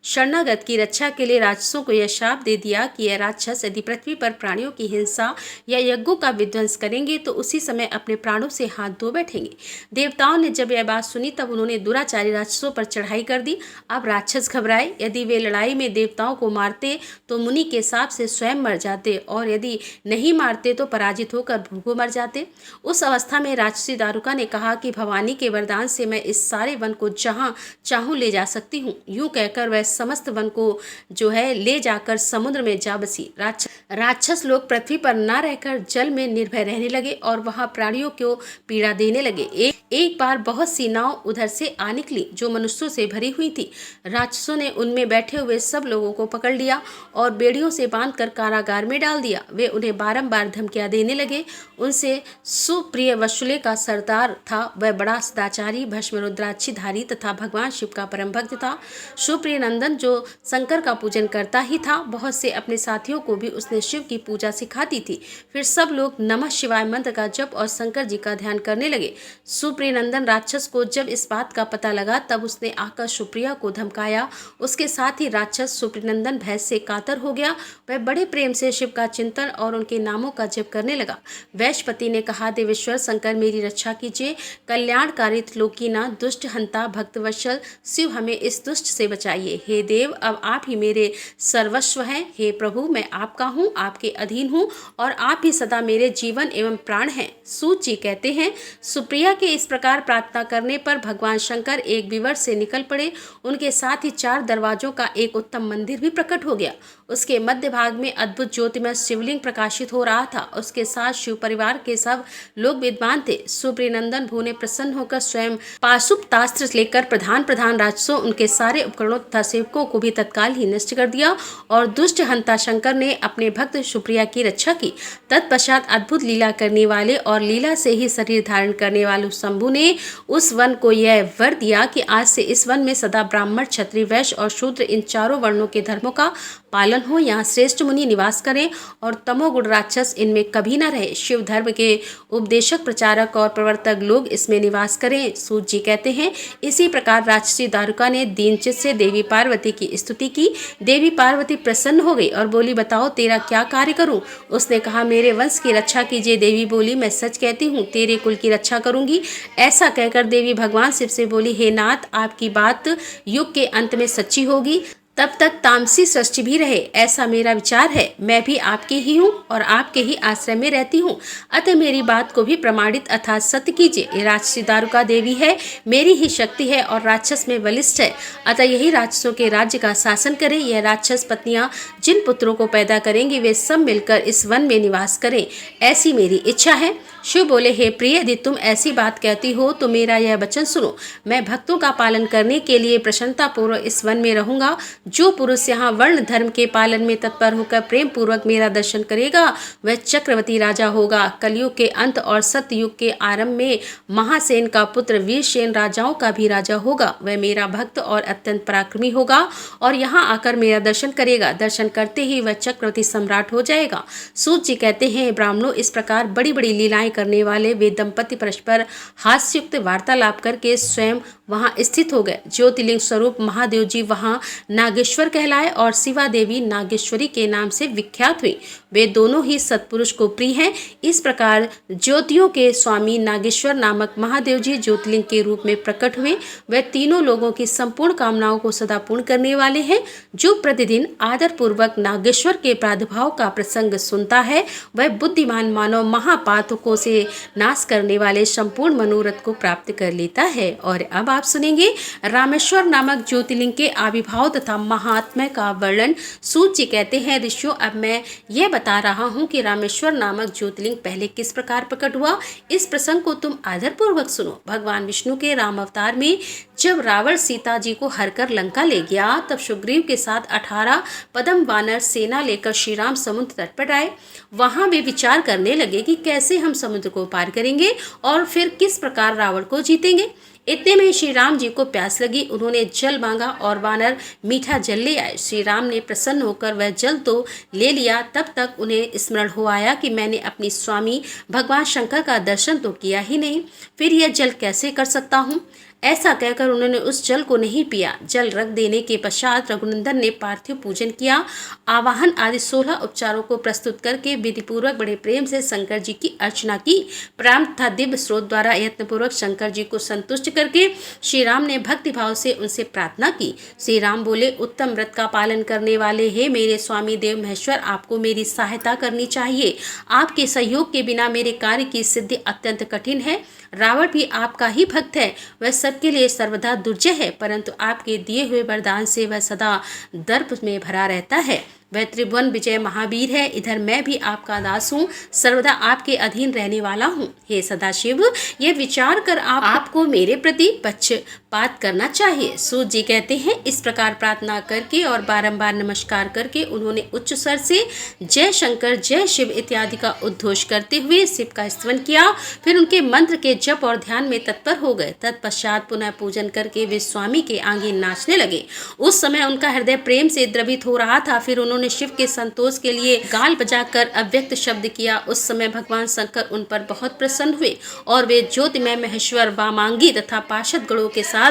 शरणागत की रक्षा के लिए राक्षसों को यह शाप दे दिया कि यह राक्षस यदि पृथ्वी पर प्राणियों की हिंसा या यज्ञों का विध्वंस करेंगे तो उसी समय अपने प्राणों से हाथ धो बैठेंगे। देवताओं ने जब यह बात सुनी तब उन्होंने दुराचारी राक्षसों पर चढ़ाई कर दी। अब राक्षस घबराए। यदि वे लड़ाई में देवताओं को मारते तो मुनि के शाप से स्वयं मर जाते और यदि नहीं मारते तो पराजित होकर भूखों मर जाते। उस अवस्था में राक्षसी दारुका ने कहा कि भवानी के वरदान से मैं इस सारे वन को जहाँ चाहूँ ले जा सकती हूँ। यूँ कहकर वह समस्त वन को जो है ले जाकर समुद्र में जा बसी। राक्षस लोग पृथ्वी पर न रहकर जल में निर्भय रहने लगे और वहां प्राणियों को पीड़ा देने लगे। एक बार बहुत सी नाव उधर से आ निकली जो मनुष्यों से भरी हुई थी। राक्षसों ने उनमें बैठे हुए सब लोगों को पकड़ लिया और बेड़ियों से बांधकर कारागार में डाल दिया। वे उन्हें बारंबार धमकियां देने लगे। उनसे सुप्रिय वशुले का सरदार था। वह बड़ा सदाचारी भस्म रुद्राक्षीधारी तथा भगवान शिव का परम भक्त था। सुप्रिय नंदन जो शंकर का पूजन करता ही था। बहुत से अपने साथियों को भी उसने शिव की पूजा सिखाती थी। फिर सब लोग नमः शिवाय मंत्र का जप और शंकर जी का ध्यान करने लगे। सुप्रिय नंदन राक्षस को जब इस बात का पता लगा तब उसने आकर सुप्रिया को धमकाया। उसके साथ ही राक्षस सुप्रिय नंदन भय से कातर हो गया। वह बड़े प्रेम से शिव का चिंतन और उनके नामों का जप करने लगा। वैश्यपति ने कहा, देवेश्वर शंकर मेरी रक्षा कीजिए। कल्याणकारी त्रिलोकीनाथ दुष्ट हंता भक्तवत्सल शिव हमें इस दुष्ट से बचाइए। हे देव, अब आप ही मेरे सर्वस्व हैं। हे प्रभु, मैं आपका हूँ, आपके अधीन हूँ और आप ही सदा मेरे जीवन एवं प्राण हैं। सूत जी कहते हैं, सुप्रिया के इस प्रकार प्रार्थना करने पर भगवान शंकर एक विवर से निकल पड़े। उनके साथ ही 4 दरवाजों का एक उत्तम मंदिर भी प्रकट हो गया। उसके मध्य भाग में अद्भुत ज्योतिमय शिवलिंग प्रकाशित हो रहा था। उसके साथ शिव परिवार के सब लोग विद्वान थे। सुप्रिय नंदन भू ने प्रसन्न होकर स्वयं पाशुपतास्त्र लेकर प्रधान राक्षसों, उनके सारे उपकरणों तथा सेवकों को भी तत्काल ही नष्ट कर दिया और दुष्ट हंता शंकर ने अपने भक्त सुप्रिया की रक्षा की। तत्पश्चात अद्भुत लीला करने वाले और लीला से ही शरीर धारण करने वाले शंभु ने उस वन को यह वर दिया कि आज से इस वन में सदा ब्राह्मण, क्षत्रिय, वैश्य और शूद्र इन चारों वर्णों के धर्मों का पालन हो। यहाँ श्रेष्ठ मुनि निवास करें और तमोगुण राक्षस इनमें कभी न रहे। शिव धर्म के उपदेशक, प्रचारक और प्रवर्तक लोग इसमें निवास करें। सूत जी कहते हैं, इसी प्रकार राक्षसी दारुका ने दीनचित से देवी पार्वती की स्तुति की। देवी पार्वती प्रसन्न हो गई और बोली, बताओ तेरा क्या कार्य करूं? उसने कहा, मेरे वंश की रक्षा कीजिए। देवी बोली, मैं सच कहती हूँ, तेरे कुल की रक्षा करूंगी। ऐसा कहकर देवी भगवान शिव से बोली, हे नाथ, आपकी बात युग के अंत में सच्ची होगी, तब तक तामसी सृष्टि भी रहे, ऐसा मेरा विचार है। मैं भी आपके ही हूँ और आपके ही आश्रय में रहती हूँ, अतः मेरी बात को भी प्रमाणित अर्थात सत्य कीजिए। ये राक्षसी दारुका देवी है, मेरी ही शक्ति है और राक्षस में बलिष्ठ है, अतः यही राक्षसों के राज्य का शासन करे। यह राक्षस पत्नियां जिन पुत्रों को पैदा करेंगी वे सब मिलकर इस वन में निवास करें, ऐसी मेरी इच्छा है। शिव बोले, हे प्रिय, यदि तुम ऐसी बात कहती हो तो मेरा यह वचन सुनो। मैं भक्तों का पालन करने के लिए प्रसन्नता पूर्वक इस वन में रहूंगा। जो पुरुष यहाँ वर्ण धर्म के पालन में तत्पर होकर प्रेम पूर्वक मेरा दर्शन करेगा वह चक्रवर्ती राजा होगा। कलयुग के अंत और सत्ययुग के आरंभ में महासेन का पुत्र वीरसेन राजाओं का भी राजा होगा। वह मेरा भक्त और अत्यंत पराक्रमी होगा और यहाँ आकर मेरा दर्शन करेगा। दर्शन करते ही वह चक्रवर्ती सम्राट हो जाएगा। सूत जी कहते हैं, ब्राह्मणों, इस प्रकार बड़ी बड़ी लीलाएं करने वाले वे दंपति परस्पर हास्ययुक्त वार्तालाप करके स्वयं वहां स्थित हो गए। ज्योतिर्लिंग स्वरूप महादेव जी वहां नागेश्वर कहलाए और शिवा देवी नागेश्वरी के नाम से विख्यात हुई। वे दोनों ही सत्पुरुष को प्रिय हैं। इस प्रकार ज्योतियों के स्वामी नागेश्वर नामक महादेव जी ज्योतिर्लिंग के रूप में प्रकट हुए। वे तीनों लोगों की संपूर्ण कामनाओं को सदा पूर्ण करने वाले हैं। जो प्रतिदिन आदर पूर्वक नागेश्वर के प्रादुर्भाव का प्रसंग सुनता है वह बुद्धिमान मानव महापातकों से नाश करने वाले संपूर्ण मनोरथ को प्राप्त कर लेता है। और अब आप सुनेंगे रामेश्वर नामक ज्योतिर्लिंग के आविर्भाव तथा महात्म्य का वर्णन। सूत जी कहते हैं, ऋषियों, अब मैं यह बता रहा हूँ कि रामेश्वर नामक ज्योतिर्लिंग पहले किस प्रकार प्रकट हुआ। इस प्रसंग को तुम आदर पूर्वक सुनो। भगवान विष्णु के राम अवतार में जब रावण सीता जी को हरकर लंका ले गया तब सुग्रीव के साथ 18 पद्म वानर सेना लेकर श्री राम समुद्र तट पर आए। वहां वे विचार करने लगे कि कैसे हम समुद्र को पार करेंगे और फिर किस प्रकार रावण को जीतेंगे। इतने में श्री राम जी को प्यास लगी। उन्होंने जल मांगा और वानर मीठा जल ले आए। श्री राम ने प्रसन्न होकर वह जल तो ले लिया, तब तक उन्हें स्मरण हो आया कि मैंने अपनी स्वामी भगवान शंकर का दर्शन तो किया ही नहीं, फिर यह जल कैसे कर सकता हूँ। ऐसा कहकर उन्होंने उस जल को नहीं पिया। जल रख देने के पश्चात रघुनंदन ने पार्थिव पूजन किया। आवाहन आदि 16 उपचारों को प्रस्तुत करके विधिपूर्वक बड़े प्रेम से शंकर जी की अर्चना की। प्रारंभ तथा दिव्य स्रोत द्वारा यत्नपूर्वक शंकर जी को संतुष्ट करके श्री राम ने भक्ति भाव से उनसे प्रार्थना की। श्री राम बोले, उत्तम व्रत का पालन करने वाले हे मेरे स्वामी देव महेश्वर, आपको मेरी सहायता करनी चाहिए। आपके सहयोग के बिना मेरे कार्य की सिद्धि अत्यंत कठिन है। रावण भी आपका ही भक्त है। वह सबके लिए सर्वदा दुर्जय है, परंतु आपके दिए हुए वरदान से वह सदा दर्प में भरा रहता है। वह त्रिभुवन विजय महावीर है। इधर मैं भी आपका दास हूँ, सर्वदा आपके अधीन रहने वाला हूँ। हे सदाशिव, यह विचार कर आपको मेरे प्रति पक्षपात करना चाहिए। सूत जी कहते हैं, इस प्रकार प्रार्थना करके और बारंबार नमस्कार करके उन्होंने उच्च स्वर से जय शंकर जय शिव इत्यादि का उद्घोष करते हुए शिव का स्तवन किया। फिर उनके मंत्र के जप और ध्यान में तत्पर हो गए। तत्पश्चात पुनः पूजन करके वे स्वामी के आगे नाचने लगे। उस समय उनका हृदय प्रेम से द्रवित हो रहा था। फिर उन्होंने शिव के संतोष के लिए गाल बजाकर अव्यक्त शब्द किया। उस समय भगवान शंकर उन पर बहुत प्रसन्न हुए और वे ज्योतिमय महेश्वर वामांगी तथा पार्षद गणों के साथ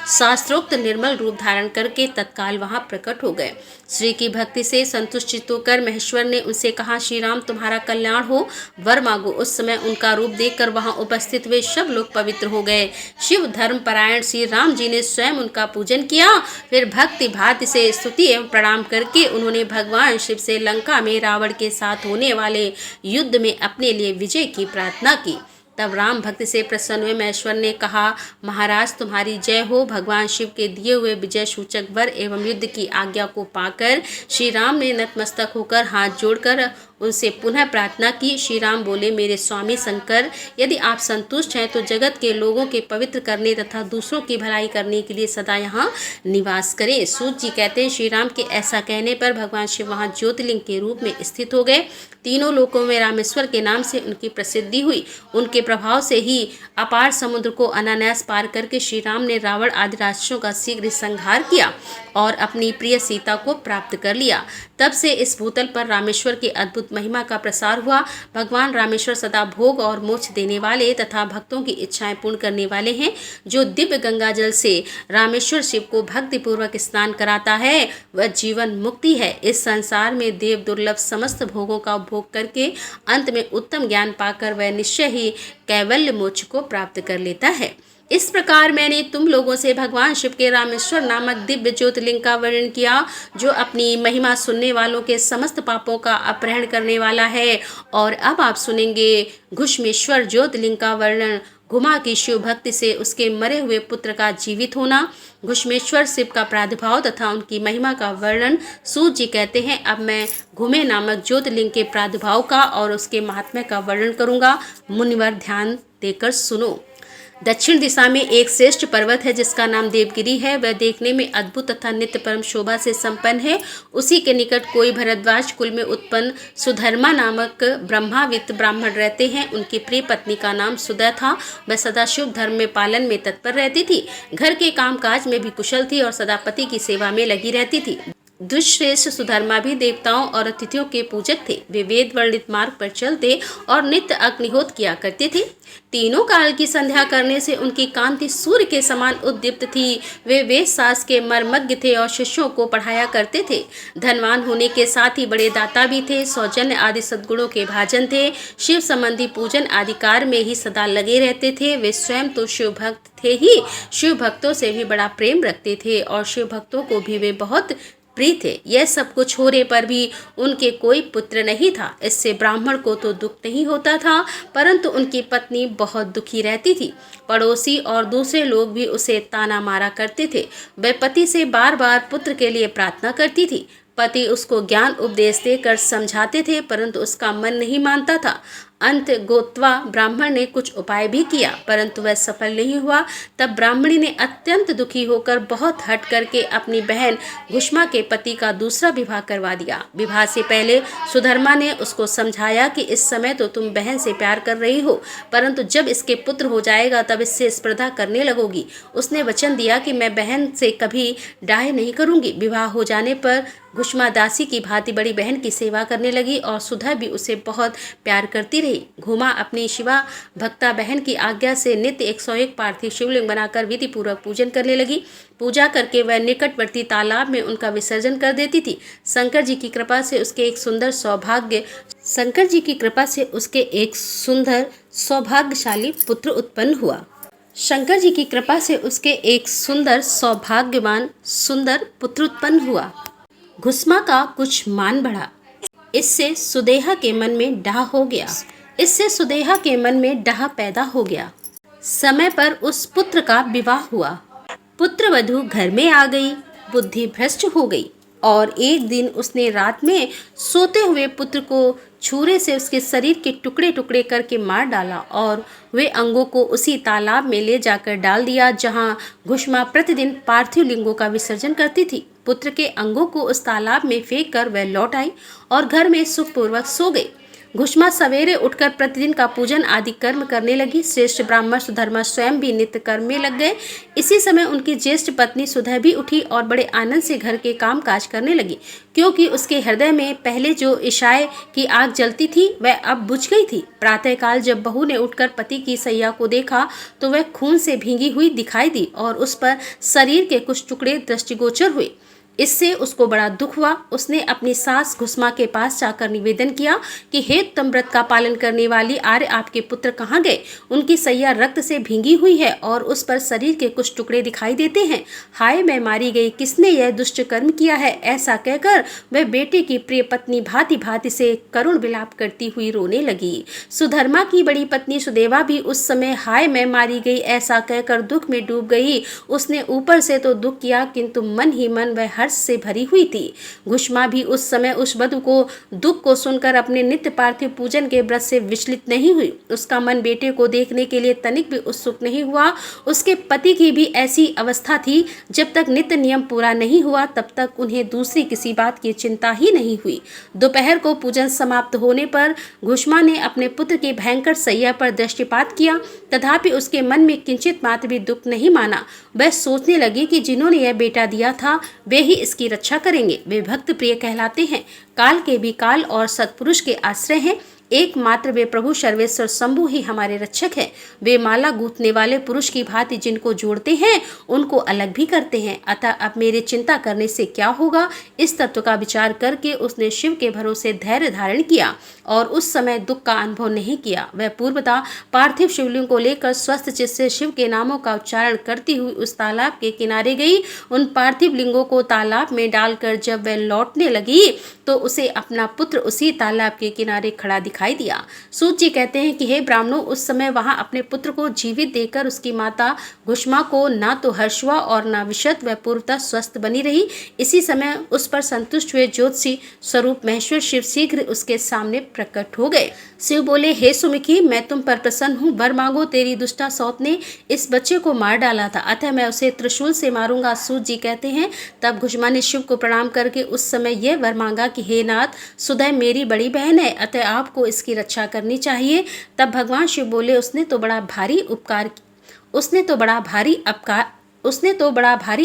शास्त्रोक्त निर्मल रूप धारण करके तत्काल वहां प्रकट हो गए। श्री की भक्ति से संतुष्ट होकर महेश्वर ने उनसे कहा, श्री राम, तुम्हारा कल्याण हो, वर मांगो। उस समय उनका रूप देखकर वहां उपस्थित वे सब लोग पवित्र हो गए। शिव धर्म परायण श्री राम जी ने स्वयं उनका पूजन किया। फिर भक्ति भांति से स्तुति एवं प्रणाम करके उन्होंने भगवान शिव से लंका में रावण के साथ होने वाले युद्ध में अपने लिए विजय की प्रार्थना की। तब राम भक्ति से प्रसन्न हुए महेश्वर ने कहा, महाराज, तुम्हारी जय हो। भगवान शिव के दिए हुए विजय सूचक वर एवं युद्ध की आज्ञा को पाकर श्री राम ने नतमस्तक होकर हाथ जोड़कर उनसे पुनः प्रार्थना की। श्री राम बोले, मेरे स्वामी शंकर, यदि आप संतुष्ट हैं तो जगत के लोगों के पवित्र करने तथा दूसरों की भलाई करने के लिए सदा यहाँ निवास करें। सूत जी कहते हैं, श्री राम के ऐसा कहने पर भगवान शिव वहाँ ज्योतिर्लिंग के रूप में स्थित हो गए। तीनों लोकों में रामेश्वर के नाम से उनकी प्रसिद्धि हुई। उनके प्रभाव से ही अपार समुद्र को अनायास पार करके श्री राम ने रावण आदि राक्षसों का शीघ्र संहार किया और अपनी प्रिय सीता को प्राप्त कर लिया। तब से इस भूतल पर रामेश्वर की अद्भुत महिमा का प्रसार हुआ। भगवान रामेश्वर सदा भोग और मोक्ष देने वाले तथा भक्तों की इच्छाएं पूर्ण करने वाले हैं। जो दिव्य गंगा जल से रामेश्वर शिव को भक्ति पूर्वक स्नान कराता है वह जीवन मुक्ति है। इस संसार में देव दुर्लभ समस्त भोगों का उपभोग करके अंत में उत्तम ज्ञान पाकर वह निश्चय ही कैवल्य मोक्ष को प्राप्त कर लेता है। इस प्रकार मैंने तुम लोगों से भगवान शिव के रामेश्वर नामक दिव्य ज्योतिर्लिंग का वर्णन किया, जो अपनी महिमा सुनने वालों के समस्त पापों का अपहरण करने वाला है। और अब आप सुनेंगे घुश्मेश्वर ज्योतिर्लिंग का वर्णन। घुमा की शिव भक्ति से उसके मरे हुए पुत्र का जीवित होना, घुश्मेश्वर शिव का प्रादुर्भाव तथा उनकी महिमा का वर्णन सूत जी कहते हैं। अब मैं घुमे नामक ज्योतिर्लिंग के प्रादुर्भाव का और उसके महात्म्य का वर्णन करूंगा। मुनिवर ध्यान देकर सुनो। दक्षिण दिशा में एक श्रेष्ठ पर्वत है जिसका नाम देवगिरी है। वह देखने में अद्भुत तथा नित्य परम शोभा से संपन्न है। उसी के निकट कोई भरद्वाज कुल में उत्पन्न सुधर्मा नामक ब्रह्मावित ब्राह्मण रहते हैं। उनकी प्रिय पत्नी का नाम सुधा था। वह सदा शुभ धर्म में पालन में तत्पर रहती थी, घर के कामकाज में भी कुशल थी और सदा पति की सेवा में लगी रहती थी। दुष्श्रेष्ठ सुधर्मा भी देवताओं और अतिथियों के पूजक थे। वे वेद वर्णित मार्ग पर चलते और नित्य अग्निहोत्र किया करते थे। तीनों काल की संध्या करने से उनकी कांति सूर्य के समान उद्दीप्त थी। वे वेद शास्त्र के मर्मज्ञ थे और शिष्यों को पढ़ाया करते थे। धनवान होने के साथ ही बड़े दाता भी थे। सौजन्य आदि सद्गुणों के भाजन थे। शिव संबंधी पूजन आदि कार्य में ही सदा लगे रहते थे। वे स्वयं तो शिव भक्त थे ही, शिव भक्तों से भी बड़ा प्रेम रखते थे और शिव भक्तों को भी वे बहुत प्रिय थे। यह सब कुछ होने पर भी उनके कोई पुत्र नहीं था। इससे ब्राह्मण को तो दुख नहीं होता था, परंतु उनकी पत्नी बहुत दुखी रहती थी। पड़ोसी और दूसरे लोग भी उसे ताना मारा करते थे। वह पति से बार बार पुत्र के लिए प्रार्थना करती थी। पति उसको ज्ञान उपदेश देकर समझाते थे, परंतु उसका मन नहीं मानता था। अंत गोत्वा ब्राह्मण ने कुछ उपाय भी किया, परंतु वह सफल नहीं हुआ। तब ब्राह्मणी ने अत्यंत दुखी होकर बहुत हट करके अपनी बहन घुष्मा के पति का दूसरा विवाह करवा दिया। विवाह से पहले सुधर्मा ने उसको समझाया कि इस समय तो तुम बहन से प्यार कर रही हो, परंतु जब इसके पुत्र हो जाएगा तब इससे स्पर्धा करने लगोगी। उसने वचन दिया कि मैं बहन से कभी डाह नहीं करूंगी। विवाह हो जाने पर घुष्मा दासी की भांति बड़ी बहन की सेवा करने लगी और सुधा भी उसे बहुत प्यार करती रही। घुमा अपनी शिवा भक्ता बहन की आज्ञा से नित्य 101 पार्थिव शिवलिंग बनाकर विधि पूर्वक पूजन करने लगी। पूजा करके वह निकटवर्ती तालाब में उनका विसर्जन कर देती थी। शंकर जी की कृपा से उसके एक सुंदर सौभाग्यशाली पुत्र उत्पन्न हुआ। शंकर जी की कृपा से उसके एक सुंदर सौभाग्यवान सुंदर पुत्र उत्पन्न हुआ। घुष्मा का कुछ मान बढ़ा। इससे सुदेहा के मन में डाह पैदा हो गया। समय पर उस पुत्र का विवाह हुआ। पुत्र वधू घर में आ गई, बुद्धि भ्रष्ट हो गई और एक दिन उसने रात में सोते हुए पुत्र को छुरे से उसके शरीर के टुकड़े टुकड़े करके मार डाला और वे अंगों को उसी तालाब में ले जाकर डाल दिया जहां घुष्मा प्रतिदिन पार्थिव लिंगों का विसर्जन करती थी। पुत्र के अंगों को उस तालाब में फेंक कर वह लौट आई और घर में सुखपूर्वक सो गई। घुष्मा सवेरे उठकर प्रतिदिन का पूजन आदि कर्म करने लगी। श्रेष्ठ ब्राह्मण सुधर्मा स्वयं भी नित्य कर्म में लग गए। इसी समय उनकी ज्येष्ठ पत्नी सुधा भी उठी और बड़े आनंद से घर के काम काज करने लगी, क्योंकि उसके हृदय में पहले जो ईर्ष्या की आग जलती थी वह अब बुझ गई थी। प्रातःकाल जब बहू ने उठकर पति की सैया को देखा तो वह खून से भीगी हुई दिखाई दी और उस पर शरीर के कुछ टुकड़े दृष्टिगोचर हुए। इससे उसको बड़ा दुख हुआ। उसने अपनी सास घुष्मा के पास जाकर निवेदन किया कि हे उत्तम व्रत का पालन करने वाली आर्य, आपके पुत्र कहाँ गए? उनकी सैया रक्त से भींगी हुई है और उस पर शरीर के कुछ टुकड़े दिखाई देते हैं। हाय मैं मारी गई, किसने यह दुष्ट कर्म किया है? ऐसा कहकर वह बेटे की प्रिय पत्नी भांति भांति से करुण विलाप करती हुई रोने लगी। सुधर्मा की बड़ी पत्नी सुदेवा भी उस समय हाय मैं मारी गई ऐसा कहकर दुख में डूब गई। उसने ऊपर से तो दुख किया, किंतु मन ही मन वह हर्ष से भरी हुई थी। घुष्मा भी उस समय उस वधू को दुख को सुनकर अपने नित्य पार्थिव पूजन के व्रत से विचलित नहीं हुई। उसका मन बेटे को देखने के लिए तनिक भी उत्सुक नहीं हुआ। उसके पति की भी ऐसी अवस्था थी, जब तक नित्य नियम पूरा नहीं हुआ तब तक उन्हें दूसरी किसी बात की चिंता ही नहीं हुई। दोपहर को पूजन समाप्त होने पर घुष्मा ने अपने पुत्र की भयंकर सैया पर दृष्टिपात किया, तथापि उसके मन में किंचित मात्र भी दुख नहीं माना। वह सोचने लगी कि जिन्होंने यह बेटा दिया था वे ही इसकी रक्षा करेंगे। वे भक्त प्रिय कहलाते हैं, काल के भी काल और सत्पुरुष के आश्रय हैं। एकमात्र वे प्रभु सर्वेश्वर शंभु ही हमारे रक्षक हैं। वे माला गूंथने वाले पुरुष की भांति जिनको जोड़ते हैं उनको अलग भी करते हैं। अतः अब मेरे चिंता करने से क्या होगा? इस तत्व का विचार करके उसने शिव के भरोसे धैर्य धारण किया और उस समय दुख का अनुभव नहीं किया। वह पूर्वतः पार्थिव शिवलिंग को लेकर स्वस्थ चित्त से शिव के नामों का उच्चारण करती हुई उस तालाब के किनारे गई। उन पार्थिव लिंगों को तालाब में डालकर जब वह लौटने लगी तो उसे अपना पुत्र उसी तालाब के किनारे खड़ा दिखाई दिखाई दिया। सूत जी कहते हैं कि हे ब्राह्मणों, उस समय वहां अपने पुत्र को जीवित देखकर उसकी माता घुष्मा को ना तो हर्ष हुआ और ना विषद, वह पूर्वतः स्वस्थ बनी रही। इसी समय उस पर संतुष्ट हुए ज्योतिषी स्वरूप महेश्वर शिव शीघ्र उसके सामने प्रकट हो गए। शिव बोले, हे सुमुखी, मैं तुम पर प्रसन्न हूँ, वर मांगो। तेरी दुष्टा सौत ने इस बच्चे को मार डाला था, अतः मैं उसे त्रिशूल से मारूंगा। सूत जी कहते हैं, तब घुष्मा ने शिव को प्रणाम करके उस समय यह वर मांगा कि हे नाथ, सुदय मेरी बड़ी बहन है, अतः आपको इसकी रक्षा करनी चाहिए। तब भगवान शिव बोले, उसने तो बड़ा भारी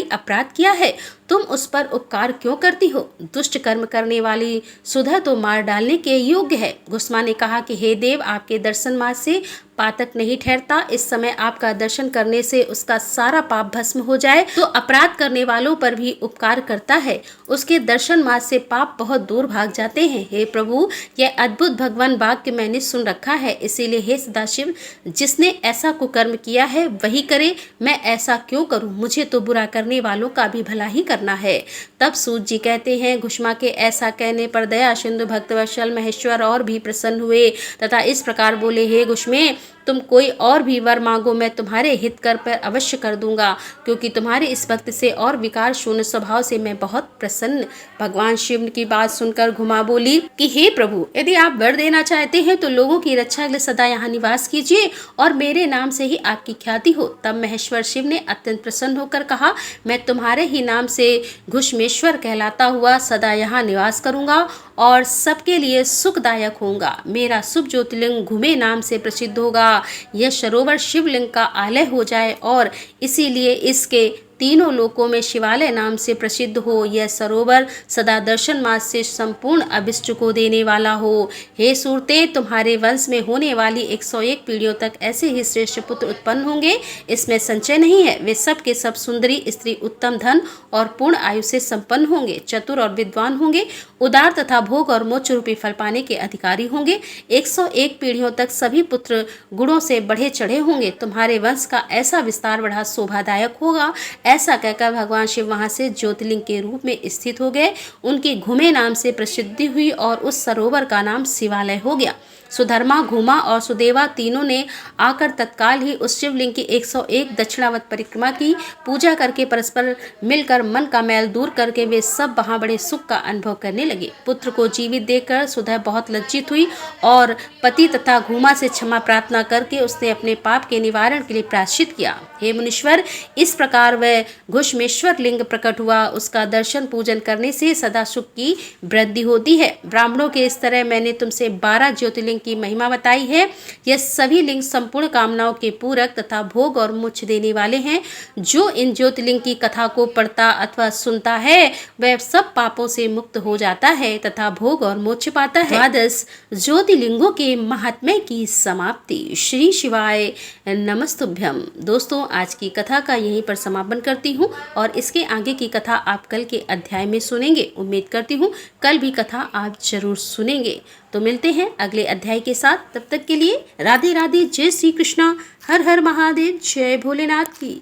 अपराध किया है, तुम उस पर उपकार क्यों करती हो? दुष्ट कर्म करने वाली सुधा तो मार डालने के योग्य है। घुष्मा ने कहा कि हे देव, आपके दर्शन मात्र से पातक नहीं ठहरता। इस समय आपका दर्शन करने से उसका सारा पाप भस्म हो जाए तो अपराध करने वालों पर भी उपकार करता है, उसके दर्शन मात्र से पाप बहुत दूर भाग जाते हैं। हे प्रभु, यह अद्भुत भगवान वाक्य मैंने सुन रखा है, इसीलिए हे सदाशिव, जिसने ऐसा कुकर्म किया है वही करे, मैं ऐसा क्यों करूं? मुझे तो बुरा करने वालों का भी भला ही करना है। तब सूत जी कहते हैं, घुष्मा के ऐसा कहने पर दया सिंधु भक्तवत्सल महेश्वर और भी प्रसन्न हुए तथा इस प्रकार बोले, हे घुष्मे, तुम कोई और भी वर मांगो, मैं तुम्हारे हित कर पर अवश्य कर दूंगा, क्योंकि तुम्हारे इस भक्त से और विकार शून्य स्वभाव से मैं बहुत प्रसन्न। भगवान शिव की बात सुनकर घुमा बोली कि हे प्रभु, यदि आप वर देना चाहते हैं तो लोगों की रक्षा के लिए सदा यहाँ निवास कीजिए और मेरे नाम से ही आपकी ख्याति हो। तब महेश्वर शिव ने अत्यंत प्रसन्न होकर कहा, मैं तुम्हारे ही नाम से घुष्मेश्वर कहलाता हुआ सदा यहाँ निवास करूंगा और सबके लिए सुखदायक होगा। मेरा शुभ ज्योतिर्लिंग घुमे नाम से प्रसिद्ध होगा। यह सरोवर शिवलिंग का आलय हो जाए और इसीलिए इसके तीनों लोकों में शिवालय नाम से प्रसिद्ध हो। यह सरोवर सदा दर्शन मात्र से संपूर्ण अभिष्ट को देने वाला हो। हे सूरते, तुम्हारे वंश में होने वाली 101 पीढ़ियों तक ऐसे ही श्रेष्ठ पुत्र उत्पन्न होंगे, इसमें संशय नहीं है। वे सब के सब सुंदरी स्त्री, उत्तम धन और पूर्ण आयु से संपन्न होंगे, चतुर और विद्वान होंगे, उदार तथा भोग और मोक्ष रूपी फल पाने के अधिकारी होंगे। 101 पीढ़ियों तक सभी पुत्र गुणों से बढ़े चढ़े होंगे। तुम्हारे वंश का ऐसा विस्तार बड़ा शोभादायक होगा। ऐसा कहकर भगवान शिव वहां से ज्योतिर्लिंग के रूप में स्थित हो गए। उनकी घुमे नाम से प्रसिद्धि हुई और उस सरोवर का नाम शिवालय हो गया। सुधर्मा, घुमा और सुदेवा तीनों ने आकर तत्काल ही उस शिवलिंग की 101 दक्षिणावत परिक्रमा की। पूजा करके परस्पर मिलकर मन का मैल दूर करके वे सब वहां बड़े सुख का अनुभव करने लगे। पुत्र को जीवित देखकर सुधा बहुत लज्जित हुई और पति तथा घुमा से क्षमा प्रार्थना करके उसने अपने पाप के निवारण के लिए प्रायश्चित किया। हे मुनीश्वर, इस प्रकार वह घुष्मेश्वर लिंग प्रकट हुआ। उसका दर्शन पूजन करने से सदा सुख की वृद्धि होती है। ब्राह्मणों के इस तरह मैंने तुमसे 12 ज्योतिर्लिंग की महिमा बताई है। यह सभी लिंग संपूर्ण कामनाओं के पूरक तथा भोग और मोक्ष देने वाले हैं। जो इन ज्योतिर्लिंग की कथा को पढ़ता अथवा सुनता है वह सब पापों से मुक्त हो जाता है तथा भोग और मोक्ष पाता है। द्वादश ज्योतिर्लिंगों के महात्म्य की समाप्ति। श्री शिवाय नमस्तुभ्यम। दोस्तों, आज की कथा का यहीं पर समापन करती हूँ और इसके आगे की कथा आप कल के अध्याय में सुनेंगे। उम्मीद करती हूँ कल भी कथा आप जरूर सुनेंगे। तो मिलते हैं अगले अध्याय के साथ। तब तक के लिए राधे राधे, जय श्री कृष्णा, हर हर महादेव, जय भोलेनाथ की।